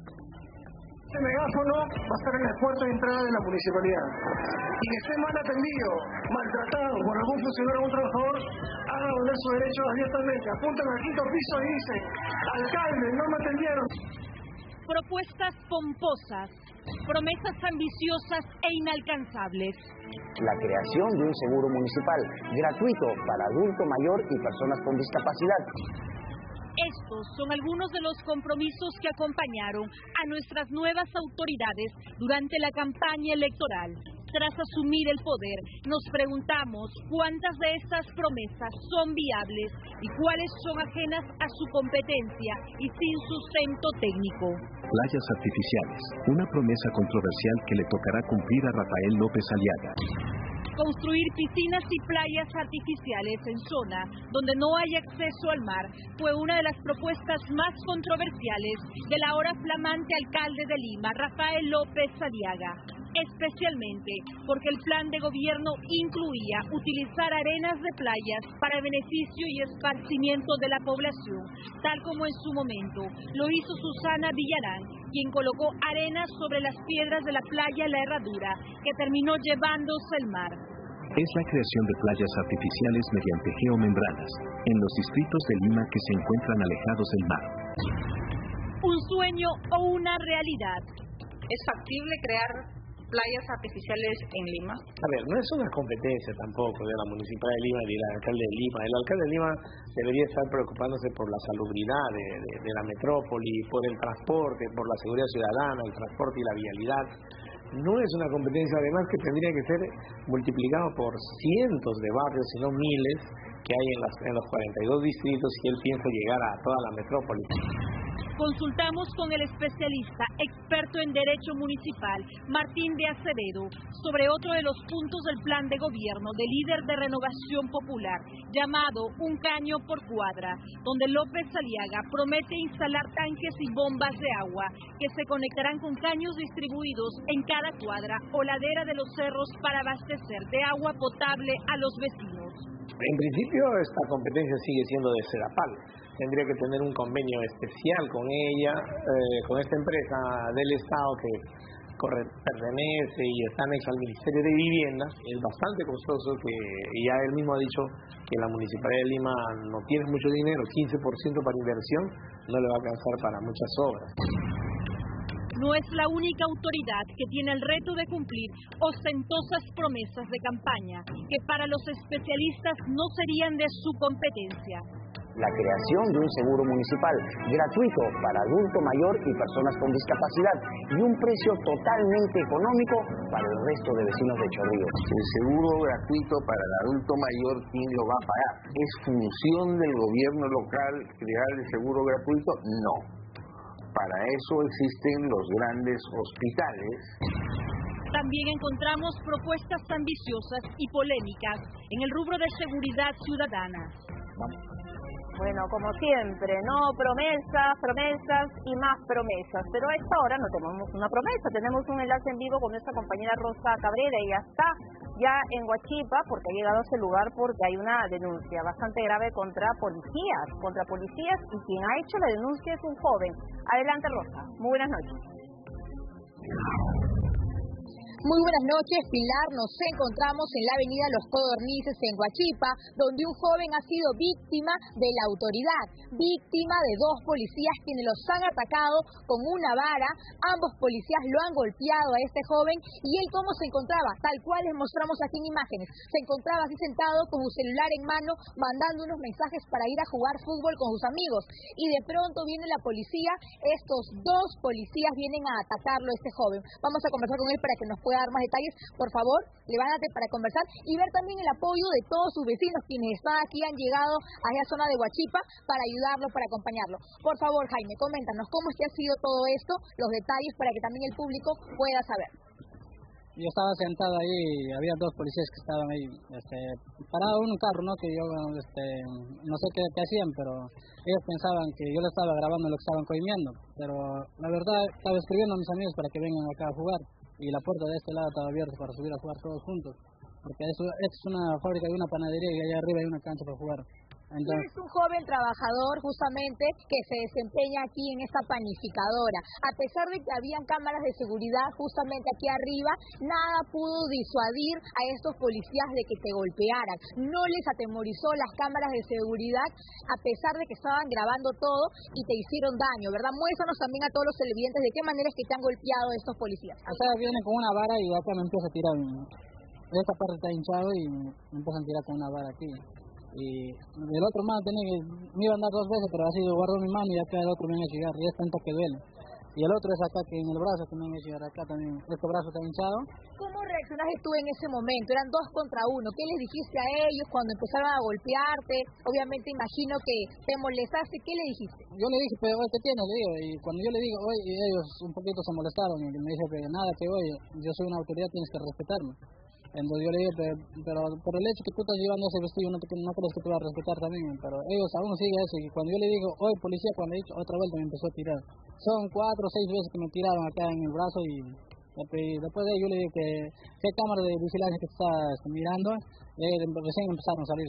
Este megáfono va a estar en el puerto de entrada de la municipalidad. Y que esté mal atendido, maltratado por algún funcionario o un trabajador, haga valer su derecho abiertamente. Apuntan al quinto piso y dicen, alcalde, no me atendieron. Propuestas pomposas, promesas ambiciosas e inalcanzables. La creación de un seguro municipal gratuito para adulto mayor y personas con discapacidad. Estos son algunos de los compromisos que acompañaron a nuestras nuevas autoridades durante la campaña electoral. Tras asumir el poder, nos preguntamos cuántas de estas promesas son viables y cuáles son ajenas a su competencia y sin sustento técnico. Playas artificiales, una promesa controversial que le tocará cumplir a Rafael López Aliaga. Construir piscinas y playas artificiales en zona donde no hay acceso al mar fue una de las propuestas más controversiales del ahora flamante alcalde de Lima, Rafael López Aliaga, especialmente porque el plan de gobierno incluía utilizar arenas de playas para beneficio y esparcimiento de la población, tal como en su momento lo hizo Susana Villarán, quien colocó arenas sobre las piedras de la playa La Herradura, que terminó llevándose el mar. Es la creación de playas artificiales mediante geomembranas, en los distritos de Lima que se encuentran alejados del mar. ¿Un sueño o una realidad? ¿Es factible crear playas artificiales en Lima? A ver, no es una competencia tampoco de la Municipalidad de Lima ni del alcalde de Lima. El alcalde de Lima debería estar preocupándose por la salubridad de la metrópoli, por el transporte, por la seguridad ciudadana, el transporte y la vialidad. No es una competencia, además, que tendría que ser multiplicado por cientos de barrios, si no miles, que hay en los 42 distritos si él piensa llegar a toda la metrópoli. Consultamos con el especialista, experto en derecho municipal, Martín de Acevedo, sobre otro de los puntos del plan de gobierno del líder de Renovación Popular, llamado Un Caño por Cuadra, donde López Aliaga promete instalar tanques y bombas de agua que se conectarán con caños distribuidos en cada cuadra o ladera de los cerros para abastecer de agua potable a los vecinos. En principio, esta competencia sigue siendo de Sedapal. Tendría que tener un convenio especial con ella, con esta empresa del Estado que pertenece y está anexo al Ministerio de Vivienda. Es bastante costoso, que ya él mismo ha dicho que la Municipalidad de Lima no tiene mucho dinero, 15% para inversión, no le va a alcanzar para muchas obras. No es la única autoridad que tiene el reto de cumplir ostentosas promesas de campaña, que para los especialistas no serían de su competencia. La creación de un seguro municipal gratuito para adulto mayor y personas con discapacidad y un precio totalmente económico para el resto de vecinos de Chorrillos. El seguro gratuito para el adulto mayor, ¿quién lo va a pagar? ¿Es función del gobierno local crear el seguro gratuito? No. Para eso existen los grandes hospitales. También encontramos propuestas ambiciosas y polémicas en el rubro de seguridad ciudadana. Bueno, como siempre, ¿no? Promesas y más promesas. Pero a esta hora no tenemos una promesa, tenemos un enlace en vivo con nuestra compañera Rosa Cabrera. Ella está ya en Huachipa porque ha llegado a ese lugar porque hay una denuncia bastante grave contra policías y quien ha hecho la denuncia es un joven. Adelante, Rosa. Muy buenas noches. Muy buenas noches, Pilar. Nos encontramos en la avenida Los Codornices en Huachipa, donde un joven ha sido víctima de la autoridad, víctima de dos policías quienes los han atacado con una vara. Ambos policías lo han golpeado a este joven y él cómo se encontraba, tal cual les mostramos aquí en imágenes. Se encontraba así sentado con su celular en mano, mandando unos mensajes para ir a jugar fútbol con sus amigos. Y de pronto viene la policía, estos dos policías vienen a atacarlo a este joven. Vamos a conversar con él para que nos pueda dar más detalles. Por favor, levántate para conversar y ver también el apoyo de todos sus vecinos quienes están aquí, han llegado a esa zona de Huachipa para ayudarlo, para acompañarlo. Por favor, Jaime, coméntanos cómo es que ha sido todo esto, los detalles para que también el público pueda saber. Yo estaba sentado ahí y había dos policías que estaban ahí parados en un carro, ¿no? Que yo no sé qué hacían, pero ellos pensaban que yo lo estaba grabando lo que estaban coimiendo, pero la verdad estaba escribiendo a mis amigos para que vengan acá a jugar. Y la puerta de este lado estaba abierta para subir a jugar todos juntos, porque esto es una fábrica y una panadería y allá arriba hay una cancha para jugar. Entonces, es un joven trabajador justamente que se desempeña aquí en esta panificadora. A pesar de que habían cámaras de seguridad justamente aquí arriba, nada pudo disuadir a estos policías de que te golpearan. No les atemorizó las cámaras de seguridad a pesar de que estaban grabando todo y te hicieron daño, ¿verdad? Muéstranos también a todos los televidentes de qué manera es que te han golpeado estos policías. Acá viene con una vara y acá me empieza a tirar. Esta parte está hinchado y me empiezan a tirar con una vara aquí. Y el otro man me iba a andar 2 veces, pero así guardó mi mano y acá el otro me iba a llegar, y es tanto que duele. Y el otro es acá, que en el brazo que me iba a llegar acá también, este brazo está hinchado. ¿Cómo reaccionaste tú en ese momento? Eran 2 contra 1. ¿Qué les dijiste a ellos cuando empezaron a golpearte? Obviamente imagino que te molestaste. ¿Qué le dijiste? Yo le dije, pero ¿qué tienes? Le digo, y cuando yo le digo, oye, ellos un poquito se molestaron y me dice, pero nada, que oye, yo soy una autoridad, tienes que respetarme. Entonces yo le digo, pero por el hecho que tú estás llevando ese vestido, no crees que te va a respetar también, pero ellos aún siguen eso. Y cuando yo le digo, oye, policía, cuando he dicho otra vuelta me empezó a tirar. Son 4 o 6 veces que me tiraron acá en el brazo y después de ahí yo le digo que hay cámara de vigilancia que está mirando, recién empezaron a salir.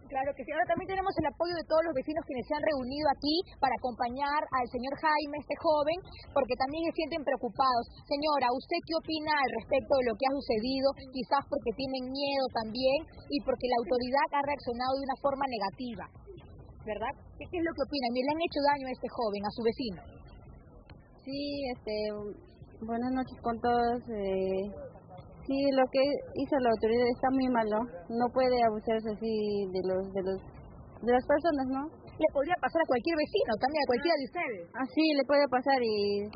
Claro que sí. Ahora también tenemos el apoyo de todos los vecinos quienes se han reunido aquí para acompañar al señor Jaime, este joven, porque también se sienten preocupados. Señora, ¿usted qué opina al respecto de lo que ha sucedido? Quizás porque tienen miedo también y porque la autoridad ha reaccionado de una forma negativa, ¿verdad? ¿Qué es lo que opina? ¿Le han hecho daño a este joven, a su vecino? Sí, buenas noches con todos. Sí, lo que hizo la autoridad está muy mal, ¿no? No puede abusarse así de las personas, ¿no? Le podría pasar a cualquier vecino, también a cualquiera de ustedes. Sí, le puede pasar y...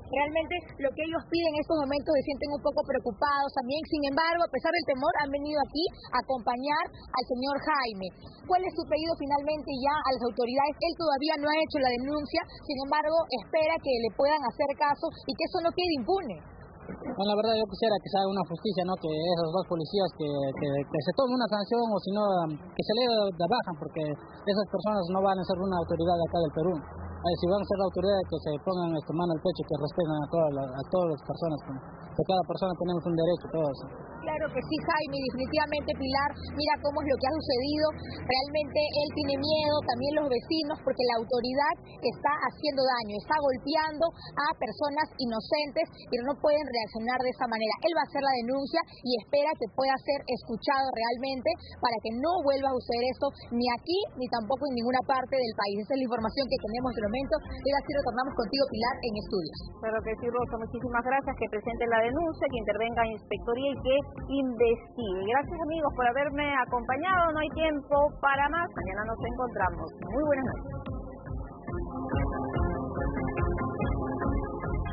Realmente lo que ellos piden en estos momentos se sienten un poco preocupados también. Sin embargo, a pesar del temor, han venido aquí a acompañar al señor Jaime. ¿Cuál es su pedido finalmente ya a las autoridades? Él todavía no ha hecho la denuncia, sin embargo, espera que le puedan hacer caso y que eso no quede impune. Bueno, la verdad yo quisiera que se haga una justicia, ¿no? Que esos 2 policías que se tomen una sanción o si no que se le bajan, porque esas personas no van a ser una autoridad acá del Perú. Si van a ser la autoridad, que se pongan mano al pecho, que respeten a todas las personas, que cada persona tenemos un derecho, todos. Claro que sí, Jaime, definitivamente, Pilar, mira cómo es lo que ha sucedido. Realmente él tiene miedo, también los vecinos, porque la autoridad está haciendo daño, está golpeando a personas inocentes, pero no pueden reaccionar de esa manera. Él va a hacer la denuncia y espera que pueda ser escuchado realmente para que no vuelva a suceder esto ni aquí ni tampoco en ninguna parte del país. Esa es la información que tenemos de momento. Y así retornamos contigo, Pilar, en estudios. Claro que sí, Rosa, muchísimas gracias. Que presente la denuncia, que intervenga en inspectoría y que investigue. Gracias, amigos, por haberme acompañado. No hay tiempo para más. Mañana nos encontramos. Muy buenas noches.